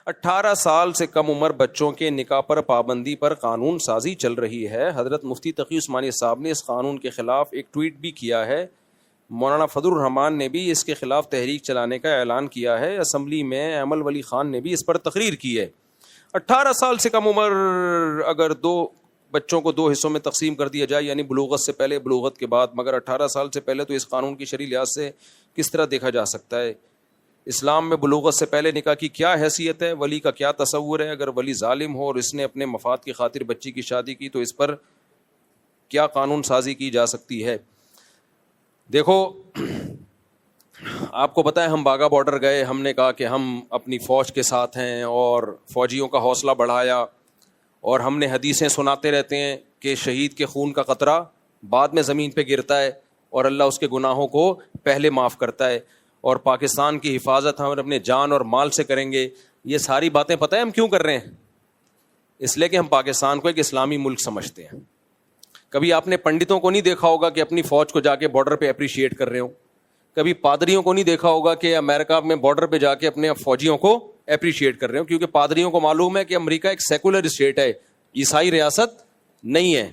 18 سال سے کم عمر بچوں کے نکاح پر پابندی پر قانون سازی چل رہی ہے. حضرت مفتی تقی عثمانی صاحب نے اس قانون کے خلاف ایک ٹویٹ بھی کیا ہے. مولانا فضل الرحمان نے بھی اس کے خلاف تحریک چلانے کا اعلان کیا ہے. اسمبلی میں ایمل ولی خان نے بھی اس پر تقریر کی ہے. 18 سال سے کم عمر اگر دو بچوں کو 2 حصوں میں تقسیم کر دیا جائے, یعنی بلوغت سے پہلے بلوغت کے بعد, مگر 18 سال سے پہلے, تو اس قانون کی شرعی لحاظ سے کس طرح دیکھا جا سکتا ہے؟ اسلام میں بلوغت سے پہلے نکاح کی کیا حیثیت ہے؟ ولی کا کیا تصور ہے؟ اگر ولی ظالم ہو اور اس نے اپنے مفاد کی خاطر بچی کی شادی کی تو اس پر کیا قانون سازی کی جا سکتی ہے؟ دیکھو, آپ کو پتہ ہے ہم باغا بارڈر گئے, ہم نے کہا کہ ہم اپنی فوج کے ساتھ ہیں اور فوجیوں کا حوصلہ بڑھایا, اور ہم نے حدیثیں سناتے رہتے ہیں کہ شہید کے خون کا قطرہ بعد میں زمین پہ گرتا ہے اور اللہ اس کے گناہوں کو پہلے معاف کرتا ہے, اور پاکستان کی حفاظت ہم اپنے جان اور مال سے کریں گے. یہ ساری باتیں پتہ ہے ہم کیوں کر رہے ہیں؟ اس لیے کہ ہم پاکستان کو ایک اسلامی ملک سمجھتے ہیں. کبھی آپ نے پنڈتوں کو نہیں دیکھا ہوگا کہ اپنی فوج کو جا کے بارڈر پہ اپریشیٹ کر رہے ہوں. کبھی پادریوں کو نہیں دیکھا ہوگا کہ امریکہ میں بارڈر پہ جا کے اپنے فوجیوں کو اپریشیٹ کر رہے ہوں, کیونکہ پادریوں کو معلوم ہے کہ امریکہ ایک سیکولر اسٹیٹ ہے, عیسائی ریاست نہیں ہے,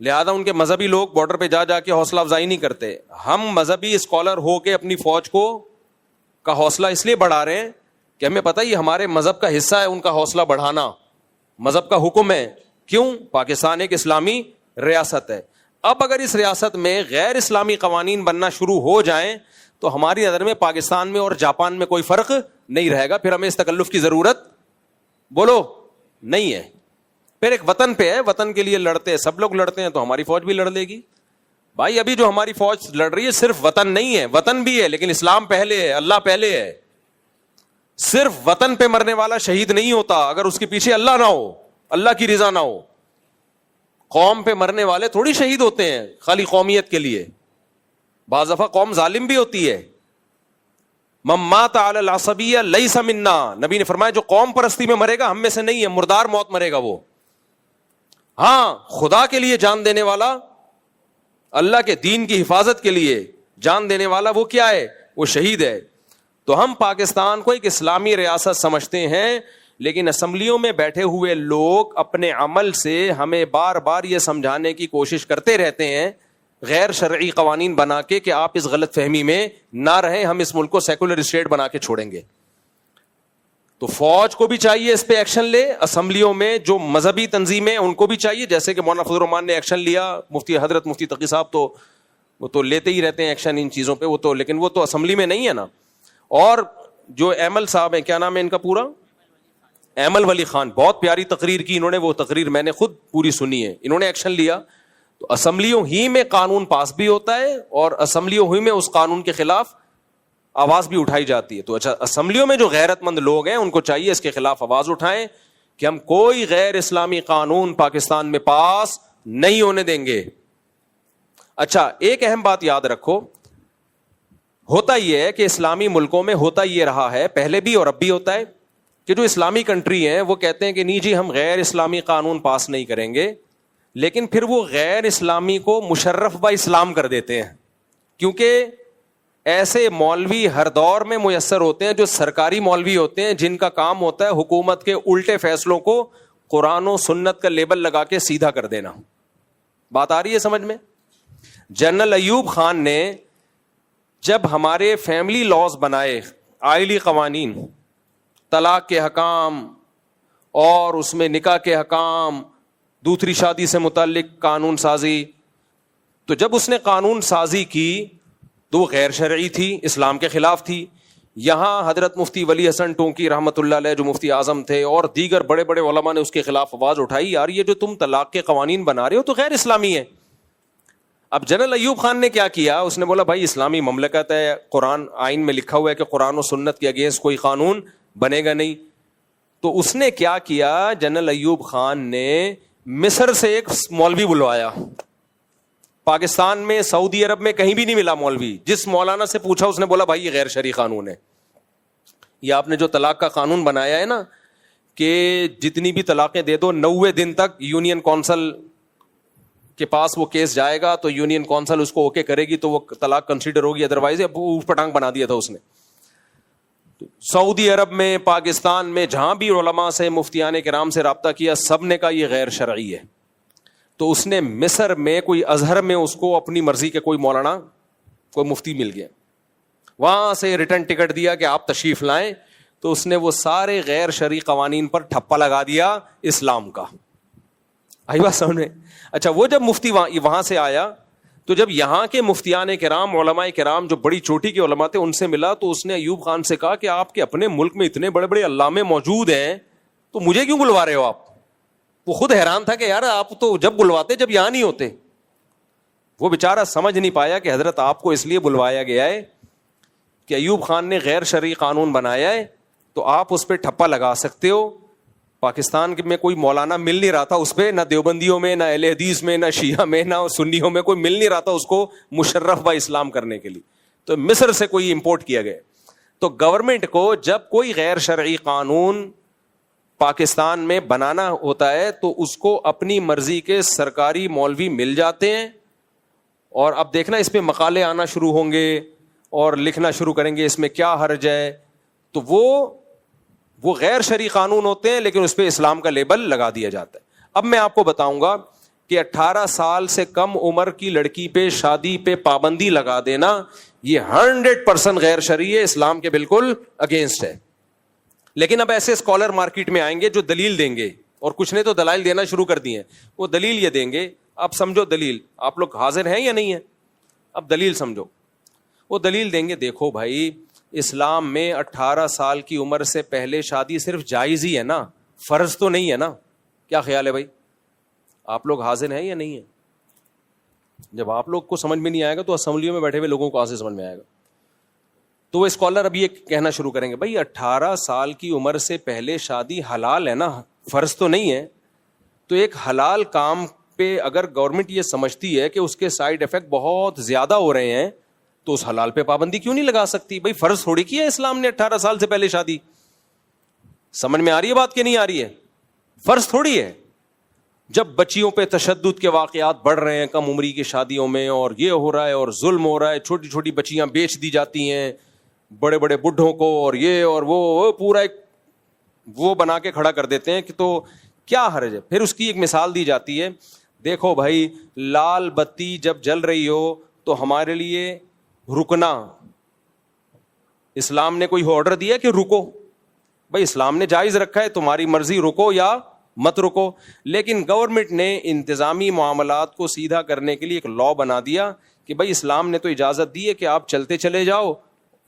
لہذا ان کے مذہبی لوگ بارڈر پہ جا کے حوصلہ افزائی نہیں کرتے. ہم مذہبی اسکالر ہو کے اپنی فوج کو کا حوصلہ اس لیے بڑھا رہے ہیں کہ ہمیں پتہ یہ ہمارے مذہب کا حصہ ہے, ان کا حوصلہ بڑھانا مذہب کا حکم ہے. کیوں؟ پاکستان ایک اسلامی ریاست ہے. اب اگر اس ریاست میں غیر اسلامی قوانین بننا شروع ہو جائیں تو ہماری نظر میں پاکستان میں اور جاپان میں کوئی فرق نہیں رہے گا. پھر ہمیں اس تکلف کی ضرورت بولو نہیں ہے. پھر ایک وطن پہ ہے, وطن کے لیے لڑتے ہیں, سب لوگ لڑتے ہیں, تو ہماری فوج بھی لڑ لے گی. بھائی ابھی جو ہماری فوج لڑ رہی ہے صرف وطن نہیں ہے, وطن بھی ہے لیکن اسلام پہلے ہے, اللہ پہلے ہے. صرف وطن پہ مرنے والا شہید نہیں ہوتا اگر اس کے پیچھے اللہ نہ ہو, اللہ کی رضا نہ ہو. قوم پہ مرنے والے تھوڑی شہید ہوتے ہیں خالی قومیت کے لیے, بعض دفعہ قوم ظالم بھی ہوتی ہے. من مات علی العصبیہ لیس منا, نبی نے فرمایا جو قوم پرستی میں مرے گا ہم میں سے نہیں ہے, مردار موت مرے گا وہ. ہاں, خدا کے لیے جان دینے والا, اللہ کے دین کی حفاظت کے لیے جان دینے والا, وہ کیا ہے؟ وہ شہید ہے. تو ہم پاکستان کو ایک اسلامی ریاست سمجھتے ہیں, لیکن اسمبلیوں میں بیٹھے ہوئے لوگ اپنے عمل سے ہمیں بار بار یہ سمجھانے کی کوشش کرتے رہتے ہیں غیر شرعی قوانین بنا کے کہ آپ اس غلط فہمی میں نہ رہیں, ہم اس ملک کو سیکولر اسٹیٹ بنا کے چھوڑیں گے. تو فوج کو بھی چاہیے اس پہ ایکشن لے, اسمبلیوں میں جو مذہبی تنظیمیں ان کو بھی چاہیے, جیسے کہ مولانا فضل الرحمان نے ایکشن لیا, مفتی حضرت مفتی تقی صاحب تو وہ تو لیتے ہی رہتے ہیں ایکشن ان چیزوں پہ, وہ تو لیکن وہ تو اسمبلی میں نہیں ہے نا. اور جو ایمل صاحب ہیں, کیا نام ہے ان کا پورا؟ ایمل ولی خان, بہت پیاری تقریر کی انہوں نے, وہ تقریر میں نے خود پوری سنی ہے. انہوں نے ایکشن لیا تو اسمبلیوں ہی میں قانون پاس بھی ہوتا ہے اور اسمبلیوں ہی میں اس قانون کے خلاف آواز بھی اٹھائی جاتی ہے. تو اچھا, اسمبلیوں میں جو غیرت مند لوگ ہیں ان کو چاہیے اس کے خلاف آواز اٹھائیں کہ ہم کوئی غیر اسلامی قانون پاکستان میں پاس نہیں ہونے دیں گے. اچھا, ایک اہم بات یاد رکھو, ہوتا یہ ہے کہ اسلامی ملکوں میں ہوتا یہ رہا ہے, پہلے بھی اور اب بھی ہوتا ہے, کہ جو اسلامی کنٹری ہیں وہ کہتے ہیں کہ نہیں جی ہم غیر اسلامی قانون پاس نہیں کریں گے, لیکن پھر وہ غیر اسلامی کو مشرف با اسلام کر دیتے ہیں. کیونکہ ایسے مولوی ہر دور میں میسر ہوتے ہیں جو سرکاری مولوی ہوتے ہیں, جن کا کام ہوتا ہے حکومت کے الٹے فیصلوں کو قرآن و سنت کا لیبل لگا کے سیدھا کر دینا. بات آ رہی ہے سمجھ میں؟ جنرل ایوب خان نے جب ہمارے فیملی لاز بنائے, آئلی قوانین, طلاق کے حکام اور اس میں نکاح کے حکام, دوسری شادی سے متعلق قانون سازی, تو جب اس نے قانون سازی کی تو وہ غیر شرعی تھی, اسلام کے خلاف تھی. یہاں حضرت مفتی ولی حسن ٹونکی رحمۃ اللہ علیہ جو مفتی اعظم تھے اور دیگر بڑے بڑے علماء نے اس کے خلاف آواز اٹھائی, یار یہ جو تم طلاق کے قوانین بنا رہے ہو تو غیر اسلامی ہے. اب جنرل ایوب خان نے کیا کیا, اس نے بولا بھائی اسلامی مملکت ہے, قرآن آئین میں لکھا ہوا ہے کہ قرآن و سنت کے اگینسٹ کوئی قانون بنے گا نہیں. تو اس نے کیا کیا, جنرل ایوب خان نے مصر سے ایک مولوی بلوایا. پاکستان میں, سعودی عرب میں کہیں بھی نہیں ملا مولوی. جس مولانا سے پوچھا اس نے بولا بھائی یہ غیر شرعی قانون ہے. یہ آپ نے جو طلاق کا قانون بنایا ہے نا کہ جتنی بھی طلاقیں دے دو 90 دن تک یونین کونسل کے پاس وہ کیس جائے گا تو یونین کونسل اس کو اوکے کرے گی تو وہ طلاق کنسیڈر ہوگی, ادروائز اوٹ پٹانگ بنا دیا تھا اس نے. سعودی عرب میں، پاکستان میں، جہاں بھی علماء سے، مفتیان کرام سے رابطہ کیا، سب نے کہا یہ غیر شرعی ہے. تو اس نے مصر میں کوئی ازہر میں اس کو اپنی مرضی کے کوئی مولانا، کوئی مفتی مل گیا، وہاں سے ریٹرن ٹکٹ دیا کہ آپ تشریف لائیں. تو اس نے وہ سارے غیر شرعی قوانین پر ٹھپا لگا دیا اسلام کا. آئی بات سمجھ میں؟ اچھا، وہ جب مفتی وہاں سے آیا تو جب یہاں کے مفتیان کرام، علماء کرام جو بڑی چوٹی کے علماء تھے، ان سے ملا تو اس نے ایوب خان سے کہا کہ آپ کے اپنے ملک میں اتنے بڑے بڑے علامے موجود ہیں تو مجھے کیوں بلوا رہے ہو آپ؟ وہ خود حیران تھا کہ یار آپ تو جب بلواتے جب یہاں نہیں ہوتے. وہ بیچارہ سمجھ نہیں پایا کہ حضرت آپ کو اس لیے بلوایا گیا ہے کہ ایوب خان نے غیر شرعی قانون بنایا ہے تو آپ اس پہ ٹھپا لگا سکتے ہو. پاکستان میں کوئی مولانا مل نہیں رہا تھا اس پہ، نہ دیوبندیوں میں، نہ اہل حدیث میں، نہ شیعہ میں، نہ سنیوں میں، کوئی مل نہیں رہا تھا اس کو مشرف با اسلام کرنے کے لیے. تو مصر سے کوئی امپورٹ کیا گیا. تو گورنمنٹ کو جب کوئی غیر شرعی قانون پاکستان میں بنانا ہوتا ہے تو اس کو اپنی مرضی کے سرکاری مولوی مل جاتے ہیں، اور اب دیکھنا اس پہ مقالے آنا شروع ہوں گے اور لکھنا شروع کریں گے اس میں کیا حرج ہے. تو وہ غیر شرعی قانون ہوتے ہیں لیکن اس پہ اسلام کا لیبل لگا دیا جاتا ہے. اب میں آپ کو بتاؤں گا کہ 18 سال سے کم عمر کی لڑکی پہ شادی پہ پابندی لگا دینا یہ 100% غیر شرعی ہے، اسلام کے بالکل اگینسٹ ہے. لیکن اب ایسے اسکالر مارکیٹ میں آئیں گے جو دلیل دیں گے، اور کچھ نے تو دلائل دینا شروع کر دی ہیں. وہ دلیل یہ دیں گے، اب سمجھو دلیل، آپ لوگ حاضر ہیں یا نہیں ہیں؟ اب دلیل سمجھو. وہ دلیل دیں گے، دیکھو بھائی اسلام میں 18 سال کی عمر سے پہلے شادی صرف جائز ہی ہے نا، فرض تو نہیں ہے نا. کیا خیال ہے بھائی؟ آپ لوگ حاضر ہیں یا نہیں ہیں؟ جب آپ لوگ کو سمجھ میں نہیں آئے گا تو اسمبلیوں میں بیٹھے ہوئے لوگوں کو کہاں سے سمجھ میں آئے گا؟ تو وہ اسکالر اب یہ کہنا شروع کریں گے، بھائی 18 سال کی عمر سے پہلے شادی حلال ہے نا، فرض تو نہیں ہے. تو ایک حلال کام پہ اگر گورنمنٹ یہ سمجھتی ہے کہ اس کے سائیڈ افیکٹ بہت زیادہ ہو رہے ہیں تو اس حلال پہ پابندی کیوں نہیں لگا سکتی؟ بھائی فرض تھوڑی کیا ہے اسلام نے 18 سال سے پہلے شادی. سمجھ میں آ رہی ہے بات کہ نہیں آ رہی ہے؟ فرض تھوڑی ہے. جب بچیوں پہ تشدد کے واقعات بڑھ رہے ہیں کم عمری کی شادیوں میں، اور یہ ہو رہا ہے اور ظلم ہو رہا ہے، چھوٹی چھوٹی بچیاں بیچ دی جاتی ہیں بڑے بڑے بڈھوں کو، اور یہ اور وہ پورا ایک وہ بنا کے کھڑا کر دیتے ہیں کہ تو کیا حرج ہے. پھر اس کی ایک مثال دی جاتی ہے، دیکھو بھائی لال بتی جب جل رہی ہو تو ہمارے لیے رکنا، اسلام نے کوئی آرڈر دیا کہ رکو؟ بھائی اسلام نے جائز رکھا ہے، تمہاری مرضی رکو یا مت رکو. لیکن گورنمنٹ نے انتظامی معاملات کو سیدھا کرنے کے لیے ایک لا بنا دیا کہ بھائی اسلام نے تو اجازت دی ہے کہ آپ چلتے چلے جاؤ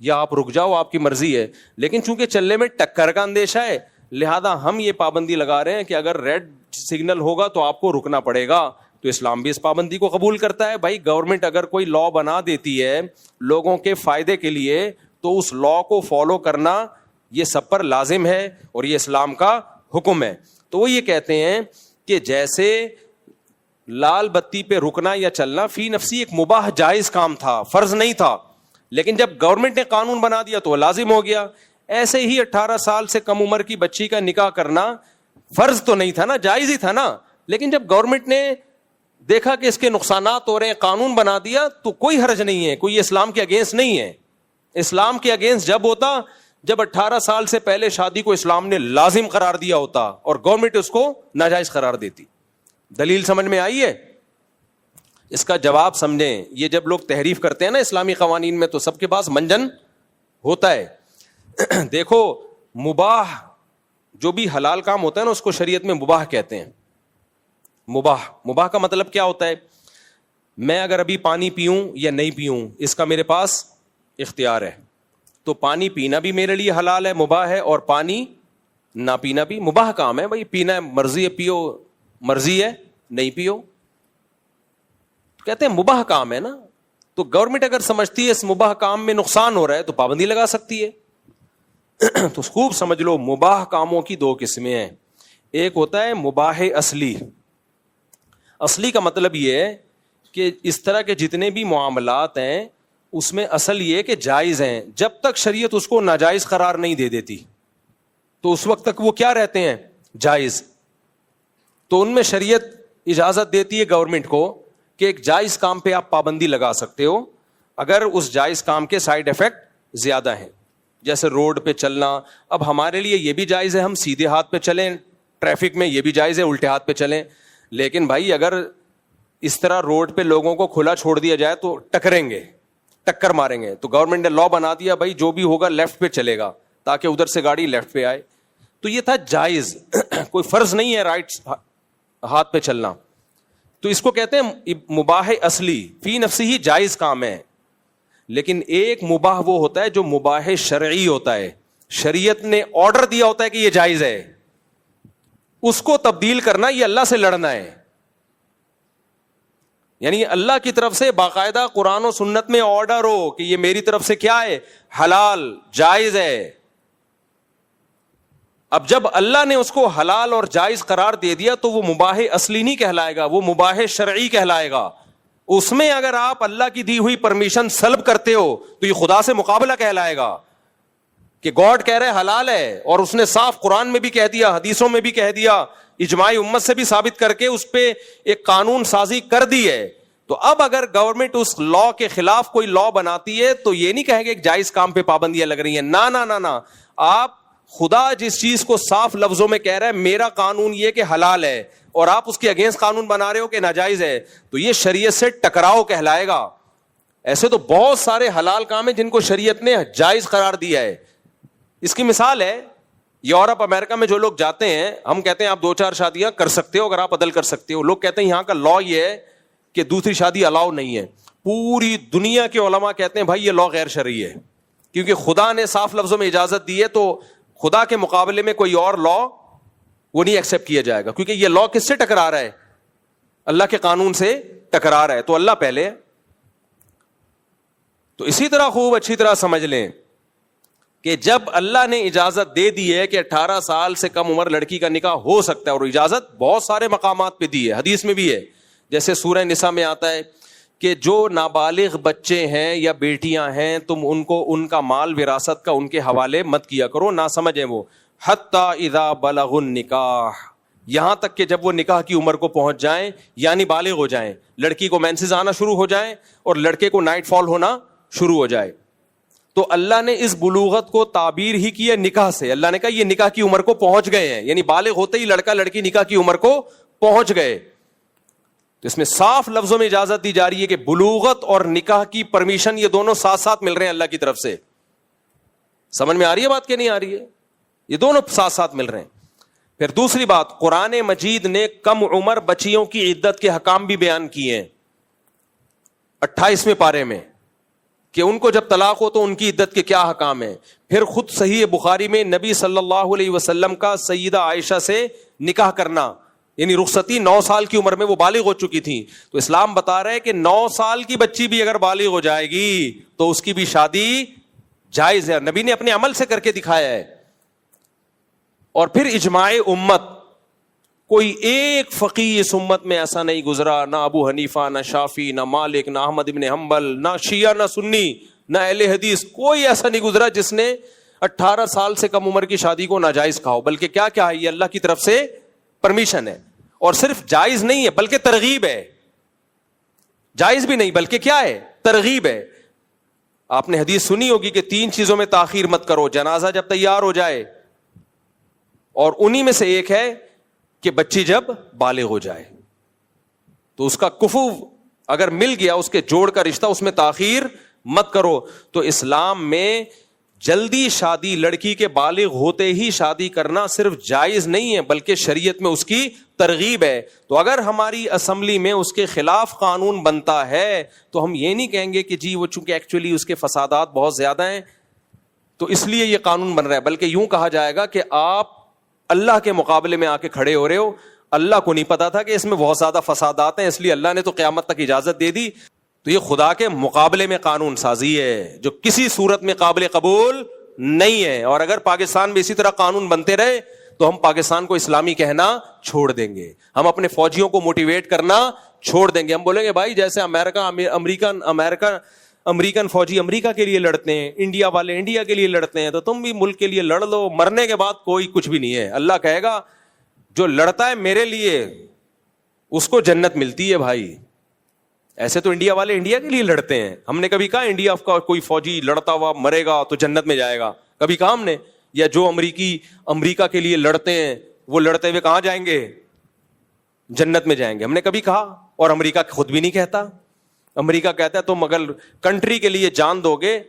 یا آپ رک جاؤ، آپ کی مرضی ہے. لیکن چونکہ چلنے میں ٹکر کا اندیشہ ہے لہذا ہم یہ پابندی لگا رہے ہیں کہ اگر ریڈ سگنل ہوگا تو آپ کو رکنا پڑے گا. تو اسلام بھی اس پابندی کو قبول کرتا ہے. بھائی گورنمنٹ اگر کوئی لا بنا دیتی ہے لوگوں کے فائدے کے لیے تو اس لا کو فالو کرنا یہ سب پر لازم ہے اور یہ اسلام کا حکم ہے. تو وہ یہ کہتے ہیں کہ جیسے لال بتی پہ رکنا یا چلنا فی نفسی ایک مباح جائز کام تھا، فرض نہیں تھا، لیکن جب گورنمنٹ نے قانون بنا دیا تو وہ لازم ہو گیا. ایسے ہی 18 سال سے کم عمر کی بچی کا نکاح کرنا فرض تو نہیں تھا نا، جائز ہی تھا نا. لیکن جب گورنمنٹ نے دیکھا کہ اس کے نقصانات ہو رہے ہیں، قانون بنا دیا تو کوئی حرج نہیں ہے، کوئی اسلام کے اگینسٹ نہیں ہے. اسلام کے اگینسٹ جب ہوتا جب 18 سال سے پہلے شادی کو اسلام نے لازم قرار دیا ہوتا اور گورنمنٹ اس کو ناجائز قرار دیتی. دلیل سمجھ میں آئی ہے؟ اس کا جواب سمجھیں. یہ جب لوگ تحریف کرتے ہیں نا اسلامی قوانین میں تو سب کے پاس منجن ہوتا ہے. دیکھو مباح جو بھی حلال کام ہوتا ہے نا اس کو شریعت میں مباح کہتے ہیں. مباح کا مطلب کیا ہوتا ہے؟ میں اگر ابھی پانی پیوں یا نہیں پیوں اس کا میرے پاس اختیار ہے. تو پانی پینا بھی میرے لیے حلال ہے، مباح ہے، اور پانی نہ پینا بھی مباح کام ہے. بھائی پینا ہے مرضی ہے پیو، مرضی ہے نہیں پیو، کہتے ہیں مباح کام ہے نا. تو گورنمنٹ اگر سمجھتی ہے اس مباح کام میں نقصان ہو رہا ہے تو پابندی لگا سکتی ہے. تو خوب سمجھ لو مباح کاموں کی دو قسمیں ہیں. ایک ہوتا ہے مباح اصلی. اصلی کا مطلب یہ ہے کہ اس طرح کے جتنے بھی معاملات ہیں اس میں اصل یہ کہ جائز ہیں جب تک شریعت اس کو ناجائز قرار نہیں دے دیتی تو اس وقت تک وہ کیا رہتے ہیں؟ جائز. تو ان میں شریعت اجازت دیتی ہے گورنمنٹ کو کہ ایک جائز کام پہ آپ پابندی لگا سکتے ہو اگر اس جائز کام کے سائیڈ ایفیکٹ زیادہ ہیں. جیسے روڈ پہ چلنا. اب ہمارے لیے یہ بھی جائز ہے ہم سیدھے ہاتھ پہ چلیں ٹریفک میں, یہ بھی جائز ہے الٹے ہاتھ پہ چلیں. لیکن بھائی اگر اس طرح روڈ پہ لوگوں کو کھلا چھوڑ دیا جائے تو ٹکریں گے, ٹکر ماریں گے. تو گورنمنٹ نے لا بنا دیا بھائی جو بھی ہوگا لیفٹ پہ چلے گا تاکہ ادھر سے گاڑی لیفٹ پہ آئے. تو یہ تھا جائز, کوئی فرض نہیں ہے رائٹ ہاتھ پہ چلنا. تو اس کو کہتے ہیں مباح اصلی, فی نفسی ہی جائز کام ہے. لیکن ایک مباح وہ ہوتا ہے جو مباح شرعی ہوتا ہے, شریعت نے آرڈر دیا ہوتا ہے کہ یہ جائز ہے, اس کو تبدیل کرنا یہ اللہ سے لڑنا ہے. یعنی اللہ کی طرف سے باقاعدہ قرآن و سنت میں آرڈر ہو کہ یہ میری طرف سے کیا ہے, حلال جائز ہے. اب جب اللہ نے اس کو حلال اور جائز قرار دے دیا تو وہ مباح اصلی نہیں کہلائے گا, وہ مباح شرعی کہلائے گا. اس میں اگر آپ اللہ کی دی ہوئی پرمیشن سلب کرتے ہو تو یہ خدا سے مقابلہ کہلائے گا کہ گاڈ کہہ رہے حلال ہے, اور اس نے صاف قرآن میں بھی کہہ دیا, حدیثوں میں بھی کہہ دیا, اجماع امت سے بھی ثابت کر کے اس پہ ایک قانون سازی کر دی ہے. تو اب اگر گورنمنٹ اس لا کے خلاف کوئی لا بناتی ہے تو یہ نہیں کہے گا ایک جائز کام پہ پابندیاں لگ رہی ہیں. نہ نہ نہ نہ, آپ خدا جس چیز کو صاف لفظوں میں کہہ رہا ہے میرا قانون یہ کہ حلال ہے, اور آپ اس کے اگینسٹ قانون بنا رہے ہو کہ ناجائز ہے, تو یہ شریعت سے ٹکراؤ کہلائے گا. ایسے تو بہت سارے حلال کام ہیں جن کو شریعت نے جائز قرار دیا ہے. اس کی مثال ہے یورپ امریکہ میں جو لوگ جاتے ہیں, ہم کہتے ہیں آپ 2-4 شادیاں کر سکتے ہو اگر آپ عدل کر سکتے ہو. لوگ کہتے ہیں یہاں کا لا یہ ہے کہ دوسری شادی الاؤ نہیں ہے. پوری دنیا کے علماء کہتے ہیں بھائی یہ لا غیر شرعی ہے, کیونکہ خدا نے صاف لفظوں میں اجازت دی ہے, تو خدا کے مقابلے میں کوئی اور لا وہ نہیں ایکسپٹ کیا جائے گا, کیونکہ یہ لا کس سے ٹکرا رہا ہے, اللہ کے قانون سے ٹکرا رہا ہے. تو اللہ پہلے. تو اسی طرح خوب اچھی طرح سمجھ لیں کہ جب اللہ نے اجازت دے دی ہے کہ 18 سال سے کم عمر لڑکی کا نکاح ہو سکتا ہے, اور اجازت بہت سارے مقامات پہ دی ہے, حدیث میں بھی ہے, جیسے سورہ نساء میں آتا ہے کہ جو نابالغ بچے ہیں یا بیٹیاں ہیں تم ان کو ان کا مال وراثت کا ان کے حوالے مت کیا کرو, نہ سمجھیں وہ, حتی اذا بلغ النکاح, یہاں تک کہ جب وہ نکاح کی عمر کو پہنچ جائیں, یعنی بالغ ہو جائیں, لڑکی کو مینسز آنا شروع ہو جائیں اور لڑکے کو نائٹ فال ہونا شروع ہو جائے. تو اللہ نے اس بلوغت کو تعبیر ہی کی ہے نکاح سے. اللہ نے کہا یہ نکاح کی عمر کو پہنچ گئے ہیں, یعنی بالغ ہوتے ہی لڑکا لڑکی نکاح کی عمر کو پہنچ گئے. تو اس میں صاف لفظوں میں اجازت دی جا رہی ہے کہ بلوغت اور نکاح کی پرمیشن یہ دونوں ساتھ ساتھ مل رہے ہیں اللہ کی طرف سے. سمجھ میں آ رہی ہے بات کہ نہیں آ رہی ہے؟ یہ دونوں ساتھ ساتھ مل رہے ہیں. پھر دوسری بات, قرآن مجید نے کم عمر بچیوں کی عدت کے حکام بھی بیان کیے ہیں 28ویں پارے میں, کہ ان کو جب طلاق ہو تو ان کی عدت کے کیا حکام ہیں. پھر خود صحیح بخاری میں نبی صلی اللہ علیہ وسلم کا سیدہ عائشہ سے نکاح کرنا, یعنی رخصتی 9 سال کی عمر میں وہ بالغ ہو چکی تھی. تو اسلام بتا رہا ہے کہ 9 سال کی بچی بھی اگر بالغ ہو جائے گی تو اس کی بھی شادی جائز ہے, نبی نے اپنے عمل سے کر کے دکھایا ہے. اور پھر اجماع امت, کوئی ایک فقیہ اس امت میں ایسا نہیں گزرا, نہ ابو حنیفہ, نہ شافعی, نہ مالک, نہ احمد ابن حنبل, نہ شیعہ, نہ سنی, نہ اہل حدیث, کوئی ایسا نہیں گزرا جس نے 18 سال سے کم عمر کی شادی کو ناجائز کہا ہو. بلکہ کیا کیا ہے, یہ اللہ کی طرف سے پرمیشن ہے, اور صرف جائز نہیں ہے بلکہ ترغیب ہے. جائز بھی نہیں بلکہ کیا ہے, ترغیب ہے. آپ نے حدیث سنی ہوگی کہ 3 چیزوں میں تاخیر مت کرو, جنازہ جب تیار ہو جائے, اور انہی میں سے ایک ہے کہ بچی جب بالغ ہو جائے. تو اس کا کفو اگر مل گیا, اس کے جوڑ کا رشتہ, اس میں تاخیر مت کرو. تو اسلام میں جلدی شادی, لڑکی کے بالغ ہوتے ہی شادی کرنا صرف جائز نہیں ہے بلکہ شریعت میں اس کی ترغیب ہے. تو اگر ہماری اسمبلی میں اس کے خلاف قانون بنتا ہے تو ہم یہ نہیں کہیں گے کہ جی وہ چونکہ ایکچولی اس کے فسادات بہت زیادہ ہیں تو اس لیے یہ قانون بن رہا ہے, بلکہ یوں کہا جائے گا کہ آپ اللہ کے مقابلے میں آ کے کھڑے ہو رہے ہو. اللہ کو نہیں پتا تھا کہ اس میں بہت زیادہ فسادات ہیں, اس لیے اللہ نے تو قیامت تک اجازت دے دی. تو یہ خدا کے مقابلے میں قانون سازی ہے جو کسی صورت میں قابل قبول نہیں ہے. اور اگر پاکستان میں اسی طرح قانون بنتے رہے تو ہم پاکستان کو اسلامی کہنا چھوڑ دیں گے, ہم اپنے فوجیوں کو موٹیویٹ کرنا چھوڑ دیں گے. ہم بولیں گے بھائی جیسے امریکن فوجی امریکہ کے لیے لڑتے ہیں, انڈیا والے انڈیا کے لیے لڑتے ہیں, تو تم بھی ملک کے لیے لڑ لو, مرنے کے بعد کوئی کچھ بھی نہیں ہے. اللہ کہے گا جو لڑتا ہے میرے لیے اس کو جنت ملتی ہے بھائی. ایسے تو انڈیا والے انڈیا کے لیے لڑتے ہیں, ہم نے کبھی کہا انڈیا کا کوئی فوجی لڑتا ہوا مرے گا تو جنت میں جائے گا؟ کبھی کہا ہم نے؟ یا جو امریکہ کے لیے لڑتے ہیں وہ لڑتے ہوئے کہاں جائیں گے؟ جنت میں جائیں گے، ہم نے کبھی کہا؟ اور امریکہ خود بھی نہیں کہتا. امریکہ کہتا ہے تم اگر کنٹری کے لیے جان دو گے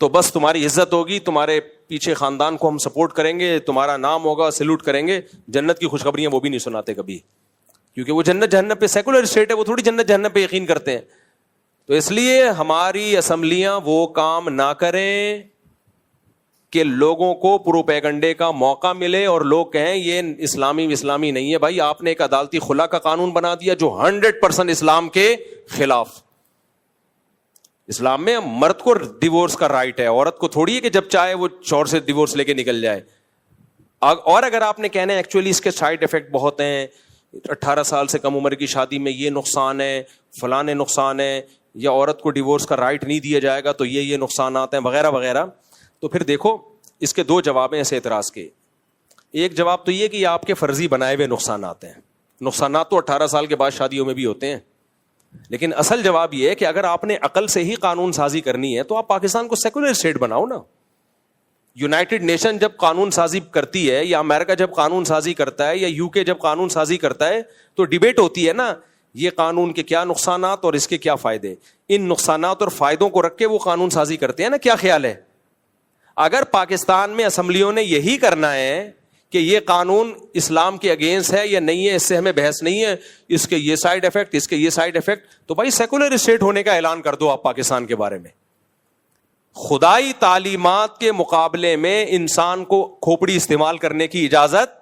تو بس تمہاری عزت ہوگی، تمہارے پیچھے خاندان کو ہم سپورٹ کریں گے، تمہارا نام ہوگا، سیلوٹ کریں گے. جنت کی خوشخبریاں وہ بھی نہیں سناتے کبھی، کیونکہ وہ جنت جہنم پہ سیکولر اسٹیٹ ہے، وہ تھوڑی جنت جہنم پہ یقین کرتے ہیں. تو اس لیے ہماری اسمبلیاں وہ کام نہ کریں کہ لوگوں کو پروپیگنڈے کا موقع ملے اور لوگ کہیں یہ اسلامی نہیں ہے. بھائی آپ نے ایک عدالتی خلا کا قانون بنا دیا جو 100% اسلام کے خلاف. اسلام میں مرد کو ڈیورس کا رائٹ ہے، عورت کو تھوڑی ہے کہ جب چاہے وہ شوہر سے ڈیورس لے کے نکل جائے. اور اگر آپ نے کہنا ہے ایکچولی اس کے سائڈ افیکٹ بہت ہیں، 18 سال سے کم عمر کی شادی میں یہ نقصان ہے، فلانے نقصان ہے، یا عورت کو ڈیورس کا رائٹ نہیں دیا جائے گا تو یہ نقصانات ہیں وغیرہ وغیرہ، تو پھر دیکھو اس کے 2 جواب ہیں اس اعتراض کے. ایک جواب تو یہ کہ یہ آپ کے فرضی بنائے ہوئے نقصانات ہیں. نقصانات تو 18 سال کے بعد شادیوں میں بھی ہوتے ہیں، لیکن اصل جواب یہ ہے کہ اگر آپ نے عقل سے ہی قانون سازی کرنی ہے تو آپ پاکستان کو سیکولر اسٹیٹ بناؤ نا. یونائٹڈ نیشن جب قانون سازی کرتی ہے، یا امریکہ جب قانون سازی کرتا ہے، یا UK جب قانون سازی کرتا ہے، تو ڈیبیٹ ہوتی ہے نا یہ قانون کے کیا نقصانات اور اس کے کیا فائدے. ان نقصانات اور فائدوں کو رکھ کے وہ قانون سازی کرتے ہیں نا. کیا خیال ہے اگر پاکستان میں اسمبلیوں نے یہی کرنا ہے کہ یہ قانون اسلام کے اگینسٹ ہے یا نہیں ہے، اس سے ہمیں بحث نہیں ہے، اس کے یہ سائڈ افیکٹ، اس کے یہ سائڈ افیکٹ، تو بھائی سیکولر اسٹیٹ ہونے کا اعلان کر دو آپ پاکستان کے بارے میں. خدائی تعلیمات کے مقابلے میں انسان کو کھوپڑی استعمال کرنے کی اجازت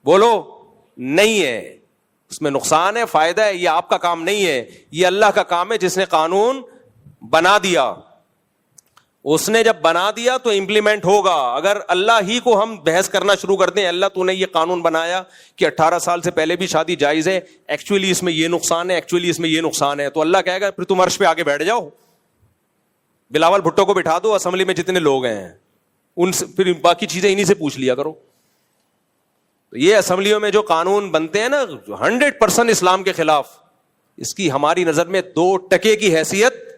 بولو نہیں ہے. اس میں نقصان ہے، فائدہ ہے، یہ آپ کا کام نہیں ہے، یہ اللہ کا کام ہے جس نے قانون بنا دیا. اس نے جب بنا دیا تو امپلیمنٹ ہوگا. اگر اللہ ہی کو ہم بحث کرنا شروع کر دیں، اللہ تو نے یہ قانون بنایا کہ 18 سال سے پہلے بھی شادی جائز ہے، ایکچولی اس میں یہ نقصان ہے، ایکچولی اس میں یہ نقصان ہے، تو اللہ کہے گا پھر تم عرش پہ آگے بیٹھ جاؤ، بلاول بھٹو کو بٹھا دو، اسمبلی میں جتنے لوگ ہیں ان سے پھر باقی چیزیں انہی سے پوچھ لیا کرو. تو یہ اسمبلیوں میں جو قانون بنتے ہیں نا 100% اسلام کے خلاف، اس کی ہماری نظر میں 2% کی حیثیت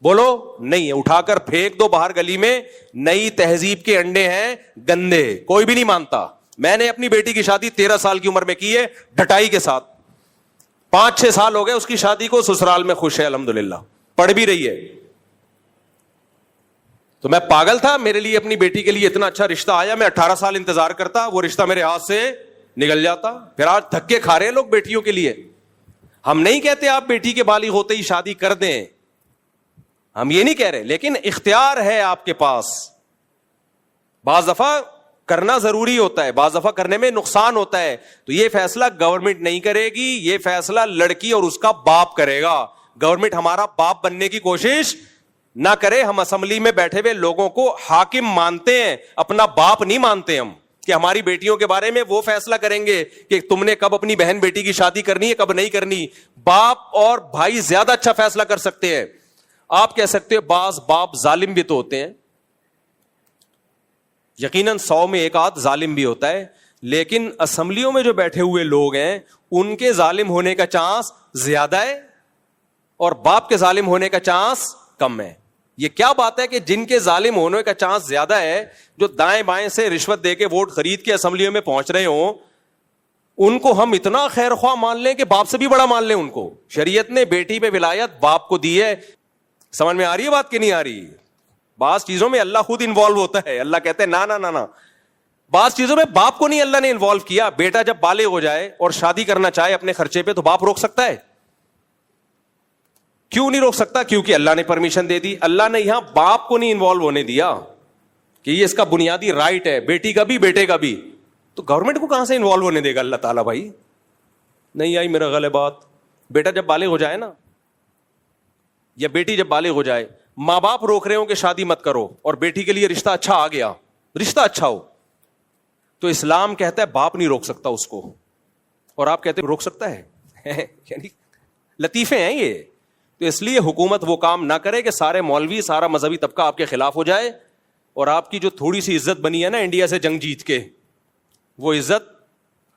بولو نہیں ہے. اٹھا کر پھینک دو باہر گلی میں. نئی تہذیب کے انڈے ہیں گندے، کوئی بھی نہیں مانتا. میں نے اپنی بیٹی کی شادی 13 سال کی عمر میں کی ہے ڈٹائی کے ساتھ. 5-6 سال ہو گئے اس کی شادی کو، سسرال میں خوش ہے الحمدللہ، پڑھ بھی رہی ہے. تو میں پاگل تھا، میرے لیے اپنی بیٹی کے لیے اتنا اچھا رشتہ آیا، میں 18 سال انتظار کرتا، وہ رشتہ میرے ہاتھ سے نکل جاتا. پھر آج دھکے کھا رہے ہیں لوگ بیٹیوں کے لیے. ہم نہیں کہتے آپ بیٹی کے بالغ ہوتے ہی شادی کر دیں، ہم یہ نہیں کہہ رہے، لیکن اختیار ہے آپ کے پاس. بعض دفعہ کرنا ضروری ہوتا ہے، بعض دفعہ کرنے میں نقصان ہوتا ہے. تو یہ فیصلہ گورنمنٹ نہیں کرے گی، یہ فیصلہ لڑکی اور اس کا باپ کرے گا. گورنمنٹ ہمارا باپ بننے کی کوشش نہ کرے. ہم اسمبلی میں بیٹھے ہوئے لوگوں کو حاکم مانتے ہیں، اپنا باپ نہیں مانتے ہم کہ ہماری بیٹیوں کے بارے میں وہ فیصلہ کریں گے کہ تم نے کب اپنی بہن بیٹی کی شادی کرنی ہے، کب نہیں کرنی. باپ اور بھائی زیادہ اچھا فیصلہ کر سکتے ہیں. آپ کہہ سکتے ہیں بعض باپ ظالم بھی تو ہوتے ہیں، یقیناً 100 میں 1 آدھ ظالم بھی ہوتا ہے، لیکن اسمبلیوں میں جو بیٹھے ہوئے لوگ ہیں ان کے ظالم ہونے کا چانس زیادہ ہے اور باپ کے ظالم ہونے کا چانس کم ہے. یہ کیا بات ہے کہ جن کے ظالم ہونے کا چانس زیادہ ہے، جو دائیں بائیں سے رشوت دے کے ووٹ خرید کے اسمبلیوں میں پہنچ رہے ہوں، ان کو ہم اتنا خیر خواہ مان لیں کہ باپ سے بھی بڑا مان لیں ان کو. شریعت نے بیٹی پہ ولایت باپ کو دی ہے. سمجھ میں آ رہی ہے بات کہ نہیں آ رہی؟ بعض چیزوں میں اللہ خود انوالو ہوتا ہے. اللہ کہتے ہیں نا نا نا نا. بعض چیزوں میں باپ کو نہیں اللہ نے انوالو کیا. بیٹا جب بالغ ہو جائے اور شادی کرنا چاہے اپنے خرچے پہ تو باپ روک سکتا ہے؟ کیوں نہیں روک سکتا؟ کیونکہ اللہ نے پرمیشن دے دی. اللہ نے یہاں باپ کو نہیں انوالو ہونے دیا کہ یہ اس کا بنیادی رائٹ ہے، بیٹی کا بھی بیٹے کا بھی. تو گورنمنٹ کو کہاں سے انوالو ہونے دے گا اللہ تعالیٰ؟ بھائی نہیں آئی میرا غلط بات. بیٹا جب بالغ ہو جائے نا، یا بیٹی جب بالغ ہو جائے، ماں باپ روک رہے ہوں کہ شادی مت کرو اور بیٹی کے لیے رشتہ اچھا آ گیا، رشتہ اچھا ہو، تو اسلام کہتا ہے باپ نہیں روک سکتا اس کو، اور آپ کہتے ہیں روک سکتا ہے. یعنی لطیفے ہیں یہ. تو اس لیے حکومت وہ کام نہ کرے کہ سارے مولوی، سارا مذہبی طبقہ آپ کے خلاف ہو جائے اور آپ کی جو تھوڑی سی عزت بنی ہے نا انڈیا سے جنگ جیت کے، وہ عزت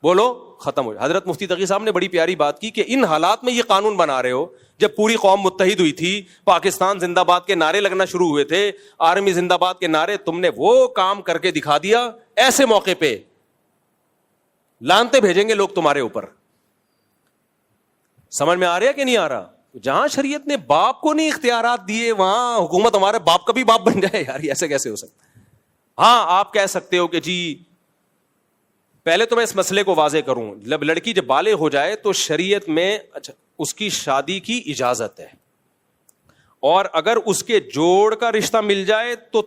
بولو ختم ہو جائے. حضرت مفتی تقی صاحب نے بڑی پیاری بات کی کہ ان حالات میں یہ قانون بنا رہے ہو جب پوری قوم متحد ہوئی تھی, پاکستان زندہ باد کے نعرے لگنا شروع ہوئے تھے, آرمی زندہ باد کے نعرے, تم نے وہ کام کر کے دکھا دیا, ایسے موقع پہ لانتے بھیجیں گے لوگ تمہارے اوپر. سمجھ میں آ رہا ہے کہ نہیں آ رہا؟ جہاں شریعت نے باپ کو نہیں اختیارات دیے, وہاں حکومت ہمارے باپ کا بھی باپ بن جائے. یار ایسے کیسے ہو سکتا؟ ہاں آپ کہہ سکتے ہو کہ جی, پہلے تو میں اس مسئلے کو واضح کروں, جب لڑکی جب بالغ ہو جائے تو شریعت میں اچھا اس کی شادی کی اجازت ہے, اور اگر اس کے جوڑ کا رشتہ مل جائے تو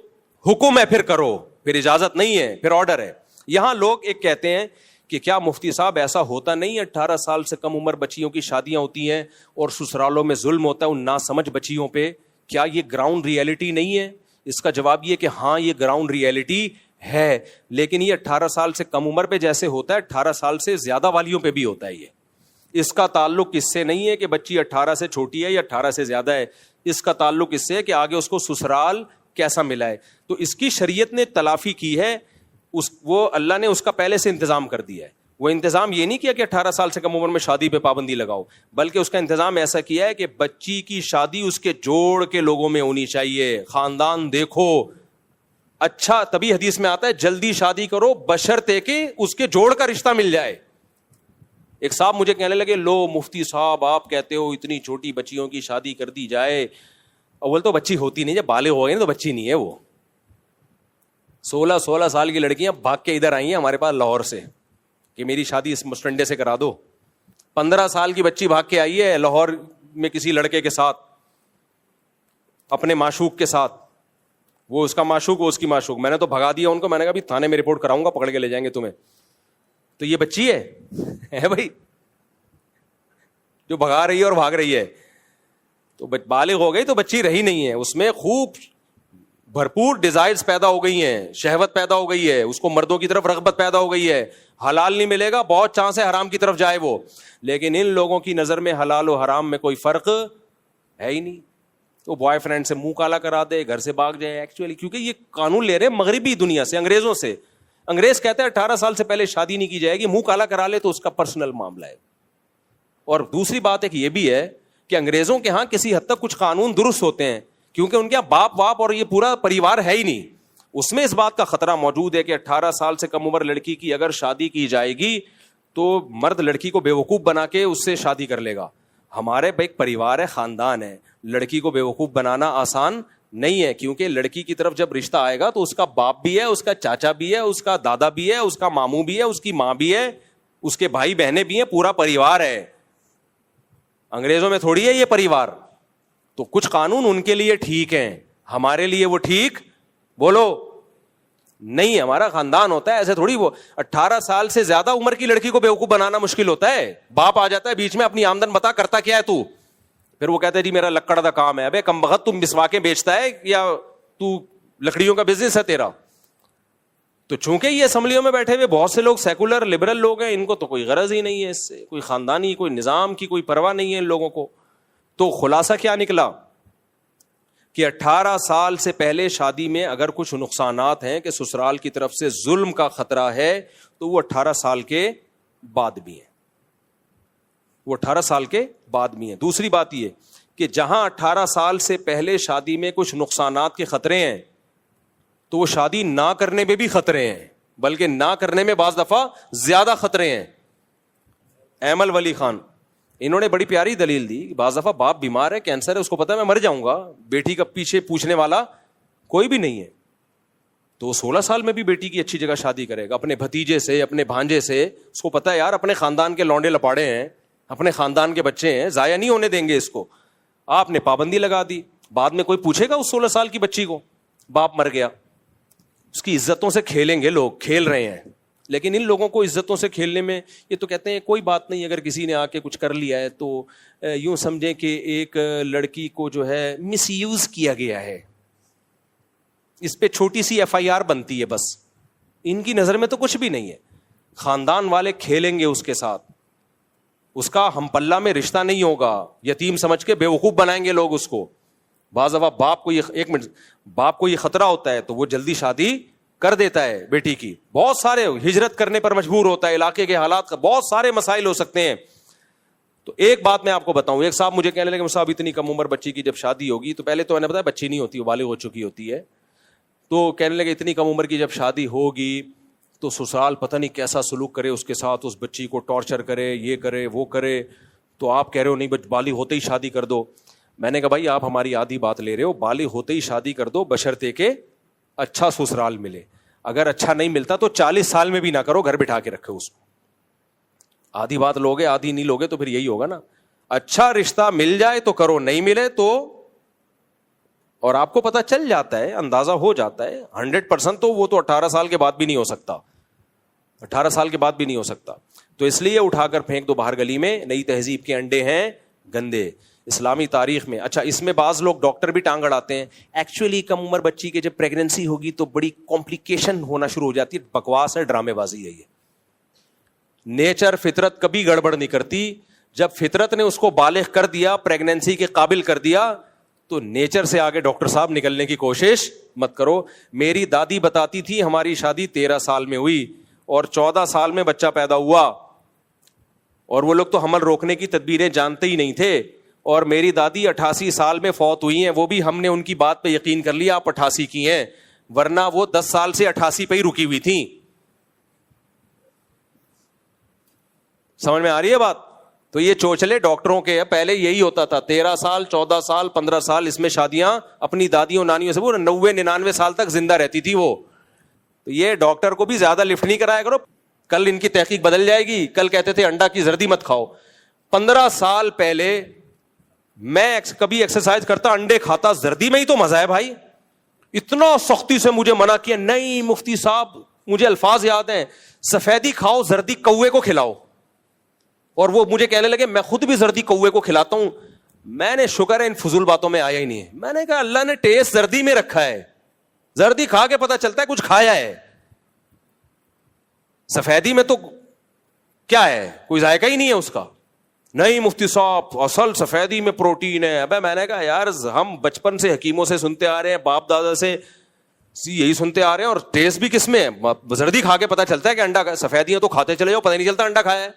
حکم ہے پھر کرو, پھر اجازت نہیں ہے, پھر آرڈر ہے. یہاں لوگ ایک کہتے ہیں کہ کیا مفتی صاحب ایسا ہوتا نہیں ہے 18 سال سے کم عمر بچیوں کی شادیاں ہوتی ہیں اور سسرالوں میں ظلم ہوتا ہے ان ناسمجھ بچیوں پہ, کیا یہ گراؤنڈ ریئلٹی نہیں ہے؟ اس کا جواب یہ کہ ہاں یہ گراؤنڈ ریئلٹی ہے, لیکن یہ 18 سال سے کم عمر پہ جیسے ہوتا ہے 18 سال سے زیادہ والیوں پہ بھی ہوتا ہے. یہ اس کا تعلق اس سے نہیں ہے کہ بچی 18 سے چھوٹی ہے یا 18 سے زیادہ ہے, اس کا تعلق اس سے ہے کہ آگے اس کو سسرال کیسا ملا ہے. تو اس کی شریعت نے تلافی کی ہے, وہ اللہ نے اس کا پہلے سے انتظام کر دیا ہے. وہ انتظام یہ نہیں کیا کہ 18 سال سے کم عمر میں شادی پہ پابندی لگاؤ, بلکہ اس کا انتظام ایسا کیا ہے کہ بچی کی شادی اس کے جوڑ کے لوگوں میں ہونی چاہیے, خاندان دیکھو اچھا. تبھی حدیث میں آتا ہے جلدی شادی کرو بشرطے کہ اس کے جوڑ کا رشتہ مل جائے. ایک صاحب مجھے کہنے لگے, لو مفتی صاحب آپ کہتے ہو اتنی چھوٹی بچیوں کی شادی کر دی جائے. اول تو بچی ہوتی نہیں, جب بالغ ہو گئی نا تو بچی نہیں ہے. وہ 16 سال کی لڑکیاں بھاگ کے ادھر آئی ہیں ہمارے پاس لاہور سے کہ میری شادی اس مسٹنڈے سے کرا دو. 15 سال کی بچی بھاگ کے آئی ہے لاہور میں کسی لڑکے کے ساتھ, اپنے معشوق کے ساتھ, وہ اس کا معشوق وہ اس کی معشوق. میں نے تو بھگا دیا ان کو, میں نے کہا بھی تھانے میں رپورٹ کراؤں گا, پکڑ کے لے جائیں گے تمہیں. تو یہ بچی ہے بھائی جو بھگا رہی ہے اور بھاگ رہی ہے, تو بالغ ہو گئی تو بچی رہی نہیں ہے. اس میں خوب بھرپور ڈیزائرز پیدا ہو گئی ہیں, شہوت پیدا ہو گئی ہے, اس کو مردوں کی طرف رغبت پیدا ہو گئی ہے. حلال نہیں ملے گا, بہت چانس ہے حرام کی طرف جائے وہ. لیکن ان لوگوں کی نظر میں حلال و حرام میں کوئی فرق ہے ہی نہیں. تو بوائے فرینڈ سے منہ کالا کرا دے, گھر سے بھاگ جائے. ایکچولی کیونکہ یہ قانون لے رہے مغربی دنیا سے, انگریزوں سے. انگریز کہتا ہے 18 سال سے پہلے شادی نہیں کی جائے گی, منہ کالا کرا لے تو اس کا پرسنل معاملہ ہے. اور دوسری بات ایک یہ بھی ہے کہ انگریزوں کے ہاں کسی حد تک کچھ قانون درست ہوتے ہیں, کیونکہ ان کے یہاں باپ واپ اور یہ پورا پریوار ہے ہی نہیں. اس میں اس بات کا خطرہ موجود ہے کہ 18 سال سے کم عمر لڑکی کی اگر شادی کی جائے گی تو مرد لڑکی کو بیوقوف بنا کے اس سے شادی کر لے گا. ہمارے ایک پریوار ہے, خاندان ہے, لڑکی کو بیوقوف بنانا آسان نہیں ہے, کیونکہ لڑکی کی طرف جب رشتہ آئے گا تو اس کا باپ بھی ہے, اس کا چاچا بھی ہے, اس کا دادا بھی ہے, اس کا ماموں بھی ہے, اس کی ماں بھی ہے, اس کے بھائی بہنیں بھی ہیں, پورا پریوار ہے. انگریزوں میں تھوڑی ہے یہ پریوار. تو کچھ قانون ان کے لیے ٹھیک ہیں, ہمارے لیے وہ ٹھیک بولو نہیں. ہمارا خاندان ہوتا ہے ایسے تھوڑی. وہ 18 سال سے زیادہ عمر کی لڑکی کو بیوقوف بنانا مشکل ہوتا ہے. باپ آ جاتا ہے بیچ میں, اپنی آمدن بتا کرتا کیا ہے تو, پھر وہ کہتا ہے جی میرا لکڑ کا کام ہے. ابے کم بخت تم مسواکیں بیچتا ہے یا تو لکڑیوں کا بزنس ہے تیرا؟ تو چونکہ یہ اسمبلیوں میں بیٹھے ہوئے بہت سے لوگ سیکولر لبرل لوگ ہیں, ان کو تو کوئی غرض ہی نہیں ہے اس سے, کوئی خاندانی کوئی نظام کی کوئی پرواہ نہیں ہے ان لوگوں کو. تو خلاصہ کیا نکلا کہ 18 سال سے پہلے شادی میں اگر کچھ نقصانات ہیں کہ سسرال کی طرف سے ظلم کا خطرہ ہے تو وہ 18 سال کے بعد بھی ہیں, وہ 18 سال کے بعد بھی ہیں. دوسری بات یہ کہ جہاں 18 سال سے پہلے شادی میں کچھ نقصانات کے خطرے ہیں تو وہ شادی نہ کرنے میں بھی خطرے ہیں, بلکہ نہ کرنے میں بعض دفعہ زیادہ خطرے ہیں. ایمل ولی خان انہوں نے بڑی پیاری دلیل دی, بعض دفعہ باپ بیمار ہے, کینسر ہے, اس کو پتا ہے میں مر جاؤں گا, بیٹی کا پیچھے پوچھنے والا کوئی بھی نہیں ہے, تو وہ 16 سال میں بھی بیٹی کی اچھی جگہ شادی کرے گا, اپنے بھتیجے سے, اپنے بھانجے سے. اس کو پتا ہے یار اپنے خاندان کے لونڈے لپاڑے ہیں, اپنے خاندان کے بچے ہیں, ضائع نہیں ہونے دیں گے اس کو. آپ نے پابندی لگا دی, بعد میں کوئی پوچھے گا اس 16 سال کی بچی کو, باپ مر گیا, اس کی عزتوں سے کھیلیں گے لوگ, کھیل رہے ہیں. لیکن ان لوگوں کو عزتوں سے کھیلنے میں یہ تو کہتے ہیں کوئی بات نہیں, اگر کسی نے آ کے کچھ کر لیا ہے تو یوں سمجھیں کہ ایک لڑکی کو جو ہے مس یوز کیا گیا ہے, اس پہ چھوٹی سی FIR بنتی ہے بس. ان کی نظر میں تو کچھ بھی نہیں ہے. خاندان والے کھیلیں گے اس کے ساتھ, اس کا ہم پلہ میں رشتہ نہیں ہوگا, یتیم سمجھ کے بیوقوف بنائیں گے لوگ اس کو. بعض دفعہ باپ کو یہ خطرہ ہوتا ہے تو وہ جلدی شادی کر دیتا ہے بیٹی کی. بہت سارے ہجرت کرنے پر مجبور ہوتا ہے, علاقے کے حالات کا بہت سارے مسائل ہو سکتے ہیں. تو ایک بات میں آپ کو بتاؤں, ایک صاحب مجھے کہنے لگے صاحب اتنی کم عمر بچی کی جب شادی ہوگی, تو پہلے تو میں نے بتایا بچی نہیں ہوتی, وہ بالغ ہو چکی ہوتی ہے, تو کہنے لگے اتنی کم عمر کی جب شادی ہوگی تو سسرال پتہ نہیں کیسا سلوک کرے اس کے ساتھ, اس بچی کو ٹارچر کرے, یہ کرے وہ کرے, تو آپ کہہ رہے ہو نہیں بالغ ہوتے ہی شادی کر دو. میں نے کہا بھائی آپ ہماری آدھی بات لے رہے ہو, بالغ ہوتے ہی شادی کر دو بشرطے کہ اچھا سسرال ملے. اگر اچھا نہیں ملتا تو 40 سال میں بھی نہ کرو, گھر بٹھا کے رکھو اس کو. آدھی بات لوگے آدھی نہیں لوگے تو پھر یہی ہوگا نا. اچھا رشتہ مل جائے تو کرو, نہیں ملے تو, اور آپ کو پتہ چل جاتا ہے, اندازہ ہو جاتا ہے 100%, تو وہ تو 18 سال کے بعد بھی نہیں ہو سکتا, 18 سال کے بعد بھی نہیں ہو سکتا. تو اس لیے اٹھا کر پھینک دو باہر گلی میں, نئی تہذیب کے انڈے ہیں گندے. اسلامی تاریخ میں اچھا اس میں بعض لوگ ڈاکٹر بھی ٹانگ اڑاتے ہیں, ایکچولی کم عمر بچی کے جب پریگننسی ہوگی تو بڑی کمپلیکیشن ہونا شروع ہو جاتی ہے. بکواس ہے, ڈرامے بازی ہے یہ. نیچر فطرت کبھی گڑبڑ نہیں کرتی. جب فطرت نے اس کو بالغ کر دیا, پریگننسی کے قابل کر دیا, تو نیچر سے آگے ڈاکٹر صاحب نکلنے کی کوشش مت کرو. میری دادی بتاتی تھی ہماری شادی 13 سال میں ہوئی اور 14 سال میں بچہ پیدا ہوا, اور وہ لوگ تو حمل روکنے کی تدبیریں جانتے ہی نہیں تھے, اور میری دادی 88 سال میں فوت ہوئی ہیں, وہ بھی ہم نے ان کی بات پہ یقین کر لیا آپ 88 کی ہیں, ورنہ وہ 10 سال سے 88 پہ ہی رکی ہوئی تھیں. سمجھ میں آ رہی ہے بات؟ تو یہ چوچلے ڈاکٹروں کے, پہلے یہی ہوتا تھا 13 سال 14 سال 15 سال, اس میں شادیاں اپنی دادیوں نانیوں سے, وہ 90-99 سال تک زندہ رہتی تھی وہ. تو یہ ڈاکٹر کو بھی زیادہ لفٹ نہیں کرایا کرو, کل ان کی تحقیق بدل جائے گی. کل کہتے تھے انڈا کی زردی مت کھاؤ, 15 سال پہلے میں کبھی ایکسرسائز کرتا انڈے کھاتا, زردی میں ہی تو مزہ ہے بھائی. اتنا سختی سے مجھے منع کیا, نہیں مفتی صاحب مجھے الفاظ یاد ہیں, سفیدی کھاؤ زردی کوے کو کھلاؤ. اور وہ مجھے کہنے لگے میں خود بھی زردی کوے کو کھلاتا ہوں. میں نے شکر ہے ان فضول باتوں میں آیا ہی نہیں ہے. میں نے کہا اللہ نے ٹیسٹ زردی میں رکھا ہے, زردی کھا کے پتہ چلتا ہے کچھ کھایا ہے. سفیدی میں تو کیا ہے, کوئی ذائقہ ہی نہیں ہے اس کا. نہیں مفتی صاحب اصل سفیدی میں پروٹین ہے. ابے میں نے کہا یار ہم بچپن سے حکیموں سے سنتے آ رہے ہیں, باپ دادا سے یہی سنتے آ رہے ہیں, اور ٹیسٹ بھی کس میں ہے, زردی کھا کے پتہ چلتا ہے کہ انڈا. سفیدیاں تو کھاتے چلے جاؤ, پتہ نہیں چلتا انڈا کھایا ہے.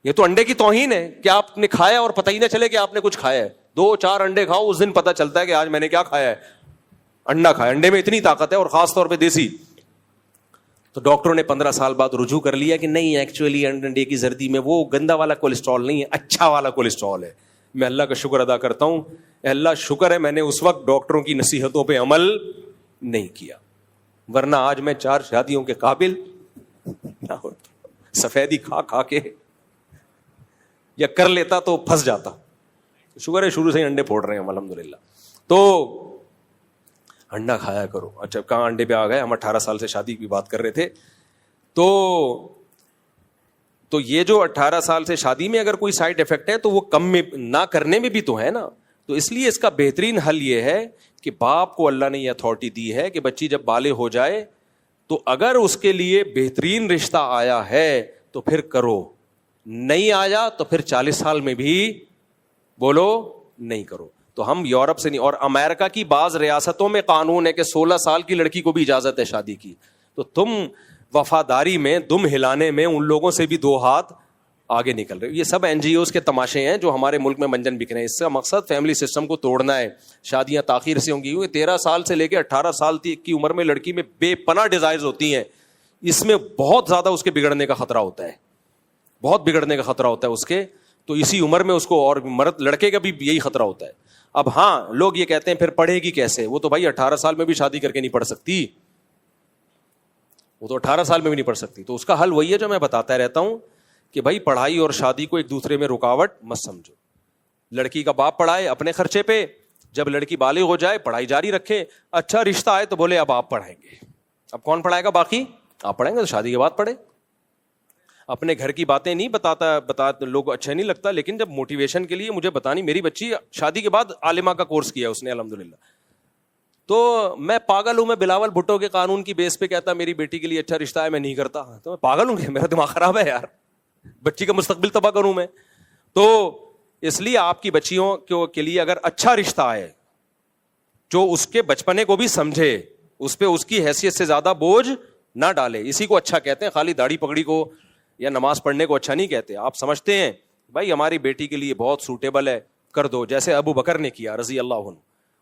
یہ تو انڈے کی توہین ہے کہ آپ نے کھایا اور پتہ ہی نہ چلے کہ آپ نے کچھ کھایا ہے. 2-4 انڈے کھاؤ, اس دن پتہ چلتا ہے کہ آج میں نے کیا کھایا ہے, انڈا کھایا. انڈے میں اتنی طاقت ہے, اور خاص طور پہ دیسی. تو ڈاکٹروں نے 15 سال بعد رجوع کر لیا کہ نہیں ایکچولی انڈے کی زردی میں وہ گندا والا کولیسٹرول نہیں ہے, اچھا والا کولیسٹرول ہے. میں اللہ کا شکر ادا کرتا ہوں, اللہ شکر ہے میں نے اس وقت ڈاکٹروں کی نصیحتوں پہ عمل نہیں کیا, ورنہ آج میں 4 شادیوں کے قابل نہ ہوتا. سفیدی کھا کھا کے یا کر لیتا تو پھنس جاتا. شکر ہے شروع سے ہی انڈے پھوڑ رہے ہیں الحمدللہ. تو انڈا کھایا کرو. اچھا کہاں انڈے پہ آ گئے, ہم 18 سال سے شادی کی بات کر رہے تھے. تو یہ جو 18 سال سے شادی میں اگر کوئی سائڈ افیکٹ ہے تو وہ کم میں نہ کرنے میں بھی تو ہے نا. تو اس لیے اس کا بہترین حل یہ ہے کہ باپ کو اللہ نے یہ اتھارٹی دی ہے کہ بچی جب بالغ ہو جائے تو اگر اس کے لیے بہترین رشتہ آیا ہے تو پھر کرو, نہیں آیا تو پھر 40 سال میں بھی بولو نہیں کرو. تو ہم یورپ سے نہیں, اور امریکہ کی بعض ریاستوں میں قانون ہے کہ 16 سال کی لڑکی کو بھی اجازت ہے شادی کی. تو تم وفاداری میں دم ہلانے میں ان لوگوں سے بھی 2 ہاتھ آگے نکل رہے. یہ سب NGOs کے تماشے ہیں جو ہمارے ملک میں منجن بک رہے ہیں. اس کا مقصد فیملی سسٹم کو توڑنا ہے. شادیاں تاخیر سے ہوں گی. 13 سال سے لے کے 18 سال کی عمر میں لڑکی میں بے پناہ ڈیزائرز ہوتی ہیں. اس میں بہت زیادہ اس کے بگڑنے کا خطرہ ہوتا ہے, بہت بگڑنے کا خطرہ ہوتا ہے اس کے. تو اسی عمر میں اس کو, اور مرد لڑکے کا بھی یہی خطرہ ہوتا ہے. اب ہاں لوگ یہ کہتے ہیں پھر پڑھے گی کیسے, وہ تو بھائی 18 سال میں بھی شادی کر کے نہیں پڑھ سکتی, وہ تو 18 سال میں بھی نہیں پڑھ سکتی. تو اس کا حل وہی ہے جو میں بتاتا رہتا ہوں کہ بھائی پڑھائی اور شادی کو ایک دوسرے میں رکاوٹ مت سمجھو. لڑکی کا باپ پڑھائے اپنے خرچے پہ, جب لڑکی بالغ ہو جائے پڑھائی جاری رکھے. اچھا رشتہ آئے تو بولے اب آپ پڑھائیں گے. اب کون پڑھائے گا, باقی آپ پڑھیں گے تو شادی کے بعد پڑھے. اپنے گھر کی باتیں نہیں بتا لوگ اچھا نہیں لگتا, لیکن جب موٹیویشن کے لیے مجھے بتانی, میری بچی شادی کے بعد عالمہ کا کورس کیا اس نے الحمدللہ. تو میں پاگل ہوں, میں بلاول بھٹو کے قانون کی بیس پہ کہتا میری بیٹی کے لیے اچھا رشتہ ہے میں نہیں کرتا. تو میں پاگل ہوں, میرا دماغ خراب ہے یار, بچی کا مستقبل تباہ کروں میں. تو اس لیے آپ کی بچیوں کے لیے اگر اچھا رشتہ آئے جو اس کے بچپنے کو بھی سمجھے, اس پہ اس کی حیثیت سے زیادہ بوجھ نہ ڈالے. اسی کو اچھا کہتے ہیں, خالی داڑھی پگڑی کو یا نماز پڑھنے کو اچھا نہیں کہتے. آپ سمجھتے ہیں بھائی ہماری بیٹی کے لیے بہت سوٹیبل ہے, کر دو, جیسے ابو بکر نے کیا رضی اللہ عنہ.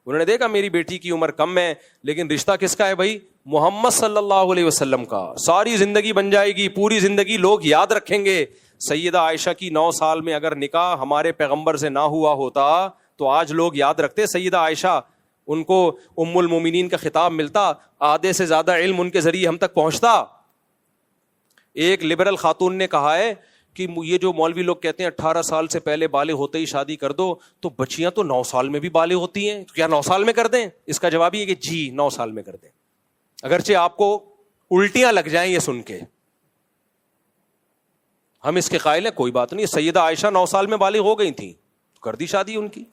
انہوں نے دیکھا میری بیٹی کی عمر کم ہے, لیکن رشتہ کس کا ہے بھائی؟ محمد صلی اللہ علیہ وسلم کا. ساری زندگی بن جائے گی, پوری زندگی لوگ یاد رکھیں گے. سیدہ عائشہ کی 9 سال میں اگر نکاح ہمارے پیغمبر سے نہ ہوا ہوتا تو آج لوگ یاد رکھتے سیدہ عائشہ, ان کو ام المومنین کا خطاب ملتا, آدھے سے زیادہ علم ان کے ذریعے ہم تک پہنچتا. ایک لبرل خاتون نے کہا ہے کہ یہ جو مولوی لوگ کہتے ہیں 18 سال سے پہلے بالغ ہوتے ہی شادی کر دو, تو بچیاں تو 9 سال میں بھی بالغ ہوتی ہیں, کیا 9 سال میں کر دیں؟ اس کا جواب یہ کہ جی 9 سال میں کر دیں, اگرچہ آپ کو الٹیاں لگ جائیں یہ سن کے. ہم اس کے قائل ہیں, کوئی بات نہیں. سیدہ عائشہ 9 سال میں بالغ ہو گئی تھیں, کر دی شادی ان کی.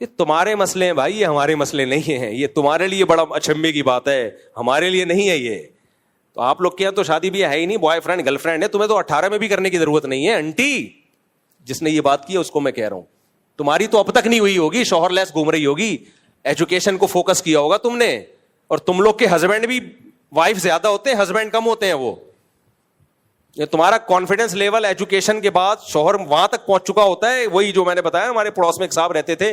یہ تمہارے مسئلے ہیں بھائی, یہ ہمارے مسئلے نہیں ہیں. یہ تمہارے لیے بڑا اچنبے کی بات ہے, ہمارے لیے نہیں ہے یہ. تو آپ لوگ کے یہاں تو شادی بھی ہے ہی نہیں, بوائے فرینڈ گرل فرینڈ ہے, تمہیں تو 18 میں بھی کرنے کی ضرورت نہیں ہے. انٹی جس نے یہ بات کی ہے اس کو میں کہہ رہا ہوں, تمہاری تو اب تک نہیں ہوئی ہوگی, شوہر لیس گھوم رہی ہوگی, ایجوکیشن کو فوکس کیا ہوگا تم نے. اور تم لوگ کے ہسبینڈ بھی وائف زیادہ ہوتے ہیں, ہسبینڈ کم ہوتے ہیں. وہ یہ تمہارا کانفیڈینس لیول ایجوکیشن کے بعد شوہر وہاں تک پہنچ چکا ہوتا ہے. وہی جو میں نے بتایا, ہمارے پڑوس میں ایک صاحب رہتے تھے,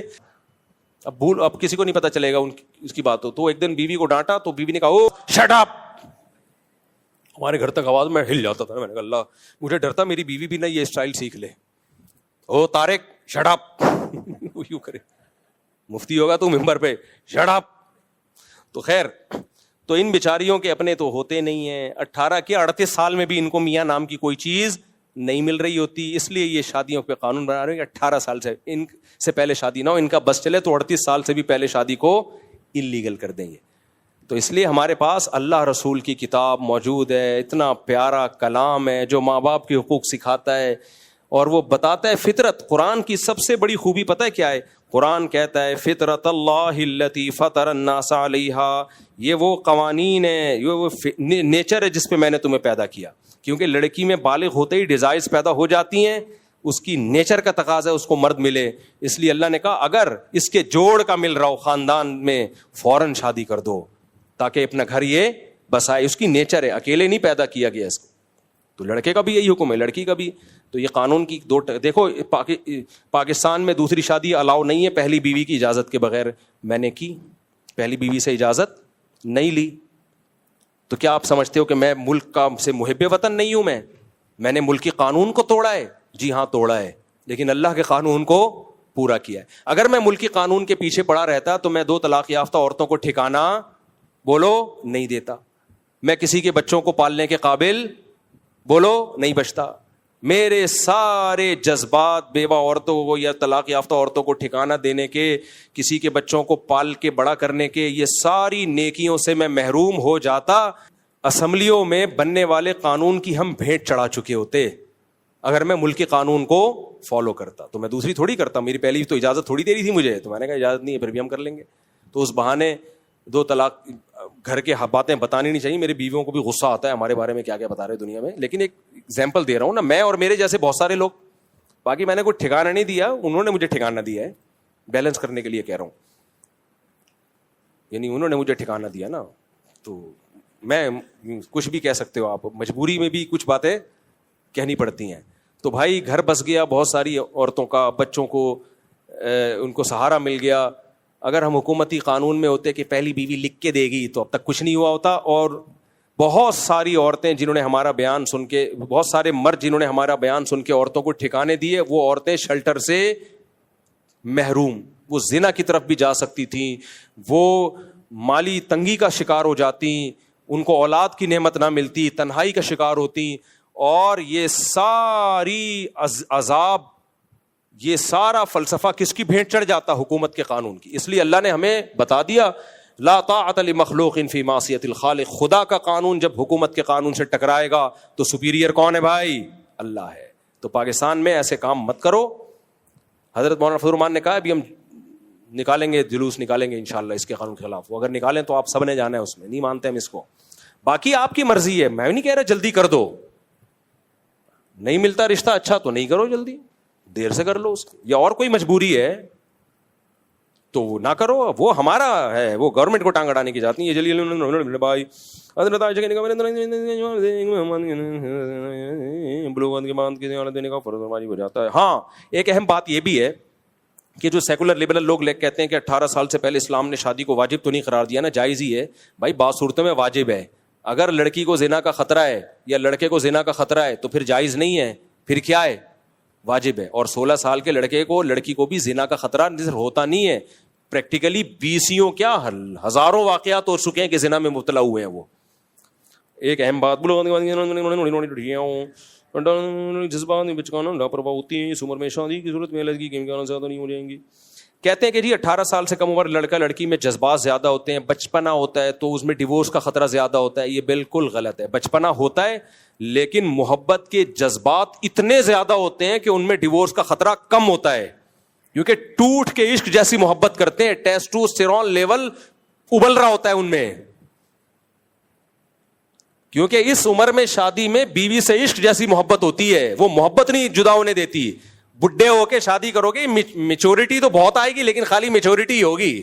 اب کسی کو نہیں پتا چلے گا اس کی بات ہو, تو ایک دن بیوی کو ڈانٹا تو بیوی نے کہا او شٹ اپ. ہمارے گھر تک آواز میں ہل جاتا تھا. میں نے کہا اللہ, مجھے ڈر تھا میری بیوی بھی نہ یہ اسٹائل سیکھ لے. او طارق شٹ اپ یوں کرے, مفتی ہوگا تو ممبر پہ شٹ اپ. تو خیر, تو ان بیچاریوں کے اپنے تو ہوتے نہیں ہیں. 18 کے 38 سال میں بھی ان کو میاں نام کی کوئی چیز نہیں مل رہی ہوتی, اس لیے یہ شادیوں پہ قانون بنا رہے ہیں کہ 18 سال سے ان سے پہلے شادی نہ ہو. ان کا بس چلے تو 38 سال سے بھی پہلے شادی کو انلیگل کر دیں گے. تو اس لیے ہمارے پاس اللہ رسول کی کتاب موجود ہے, اتنا پیارا کلام ہے جو ماں باپ کے حقوق سکھاتا ہے اور وہ بتاتا ہے فطرت. قرآن کی سب سے بڑی خوبی پتہ ہے کیا ہے؟ قرآن کہتا ہے فطرت اللہ التی فطر الناس علیہا, یہ وہ قوانین ہیں, یہ وہ نیچر ہے جس پہ میں نے تمہیں پیدا کیا. کیونکہ لڑکی میں بالغ ہوتے ہی ڈیزائرز پیدا ہو جاتی ہیں, اس کی نیچر کا تقاضا ہے اس کو مرد ملے. اس لیے اللہ نے کہا اگر اس کے جوڑ کا مل رہا ہو خاندان میں فوراً شادی کر دو تاکہ اپنا گھر یہ بسائے. اس کی نیچر ہے, اکیلے نہیں پیدا کیا گیا اس کو. تو لڑکے کا بھی یہی حکم ہے, لڑکی کا بھی. تو یہ قانون کی دیکھو پاکستان میں دوسری شادی الاؤ نہیں ہے پہلی بیوی کی اجازت کے بغیر. میں نے کی, پہلی بیوی سے اجازت نہیں لی. تو کیا آپ سمجھتے ہو کہ میں ملک کا سے محب وطن نہیں ہوں؟ میں نے ملکی قانون کو توڑا ہے؟ جی ہاں توڑا ہے, لیکن اللہ کے قانون کو پورا کیا ہے. اگر میں ملکی قانون کے پیچھے پڑا رہتا تو میں 2 طلاق یافتہ عورتوں کو ٹھکانہ بولو نہیں دیتا, میں کسی کے بچوں کو پالنے کے قابل بولو نہیں بچتا. میرے سارے جذبات بیوہ عورتوں کو یا طلاق یافتہ عورتوں کو ٹھکانہ دینے کے, کسی کے بچوں کو پال کے بڑا کرنے کے, یہ ساری نیکیوں سے میں محروم ہو جاتا. اسمبلیوں میں بننے والے قانون کی ہم بھیٹ چڑھا چکے ہوتے اگر میں ملکی قانون کو فالو کرتا. تو میں دوسری تھوڑی کرتا, میری پہلی تو اجازت تھوڑی دے رہی تھی مجھے, تو میں نے کہا اجازت نہیں ہے پھر بھی ہم کر لیں گے. تو اس بہانے 2 طلاق گھر کے باتیں بتانی نہیں چاہیے. میری بیویوں کو بھی غصہ آتا ہے ہمارے بارے میں کیا کیا بتا رہے دنیا میں, لیکن ایک ایگزامپل دے رہا ہوں نا, میں اور میرے جیسے بہت سارے لوگ. باقی میں نے کوئی ٹھکانہ نہیں دیا, انہوں نے مجھے ٹھکانہ دیا ہے, بیلنس کرنے کے لیے کہہ رہا ہوں. یعنی انہوں نے مجھے ٹھکانہ دیا نا, تو میں کچھ بھی کہہ سکتے ہو آپ, مجبوری میں بھی کچھ باتیں کہنی پڑتی ہیں. تو بھائی گھر بس گیا بہت ساری عورتوں کا, بچوں کو ان کو سہارا مل گیا. اگر ہم حکومتی قانون میں ہوتے کہ پہلی بیوی لکھ کے دے گی تو اب تک کچھ نہیں ہوا ہوتا. اور بہت ساری عورتیں جنہوں نے ہمارا بیان سن کے, بہت سارے مرد جنہوں نے ہمارا بیان سن کے عورتوں کو ٹھکانے دیے, وہ عورتیں شیلٹر سے محروم, وہ زنا کی طرف بھی جا سکتی تھیں, وہ مالی تنگی کا شکار ہو جاتی, ان کو اولاد کی نعمت نہ ملتی, تنہائی کا شکار ہوتی. اور یہ ساری عذاب, یہ سارا فلسفہ کس کی بھیٹ چڑھ جاتا؟ حکومت کے قانون کی. اس لیے اللہ نے ہمیں بتا دیا لا طاعت لمخلوق فی معصیت الخالق. خدا کا قانون جب حکومت کے قانون سے ٹکرائے گا تو سپیریئر کون ہے بھائی؟ اللہ ہے. تو پاکستان میں ایسے کام مت کرو. حضرت مولانا فضل الرحمان نے کہا ابھی ہم نکالیں گے, جلوس نکالیں گے انشاءاللہ اس کے قانون کے خلاف. وہ اگر نکالیں تو آپ سب نے جانا ہے اس میں, نہیں مانتے ہم اس کو. باقی آپ کی مرضی ہے, میں نہیں کہہ رہا جلدی کر دو, نہیں ملتا رشتہ اچھا تو نہیں کرو جلدی, دیر سے کر لو اس کو, یا اور کوئی مجبوری ہے. تو نہ کرو, وہ ہمارا ہے, وہ گورنمنٹ کو ٹانگ اڑانے کی جاتی ہے. جلیل بھائی دینے کا فرض ہو جاتا ہے. ہاں ایک اہم بات یہ بھی ہے کہ جو سیکولر لبرل لوگ کہتے ہیں کہ 18 سال سے پہلے اسلام نے شادی کو واجب تو نہیں قرار دیا نا, جائز ہی ہے بھائی, بعض صورتوں میں واجب ہے. اگر لڑکی کو زنا کا خطرہ ہے یا لڑکے کو زنا کا خطرہ ہے تو پھر جائز نہیں ہے, پھر کیا ہے, واجب ہے. اور 16 سال کے لڑکے کو لڑکی کو بھی زنا کا خطرہ ہوتا نہیں ہے. پریکٹیکلی 20 کیا ہزاروں واقعات ہو چکے ہیں کہ زنا میں مبتلا ہوئے ہیں. وہ ایک اہم بات جذبات میں بچکانا لاپرواہ ہوتی ہے. اس عمر میں شادی کی صورت میں لڑکی کے امکانات زیادہ نہیں ہو جائیں گی. کہتے ہیں کہ جی 18 سال سے کم عمر لڑکا لڑکی میں جذبات زیادہ ہوتے ہیں, بچپنا ہوتا ہے تو اس میں ڈیورس کا خطرہ زیادہ ہوتا ہے. یہ بالکل غلط ہے. بچپنا ہوتا ہے لیکن محبت کے جذبات اتنے زیادہ ہوتے ہیں کہ ان میں ڈیورس کا خطرہ کم ہوتا ہے, کیونکہ ٹوٹ کے عشق جیسی محبت کرتے ہیں. ٹیسٹوسٹیرون لیول ابل رہا ہوتا ہے ان میں, کیونکہ اس عمر میں شادی میں بیوی سے عشق جیسی محبت ہوتی ہے. وہ محبت نہیں جدا ہونے دیتی. بڈھے ہو کے شادی کرو گے, میچورٹی تو بہت آئے گی لیکن خالی میچورٹی ہی ہوگی,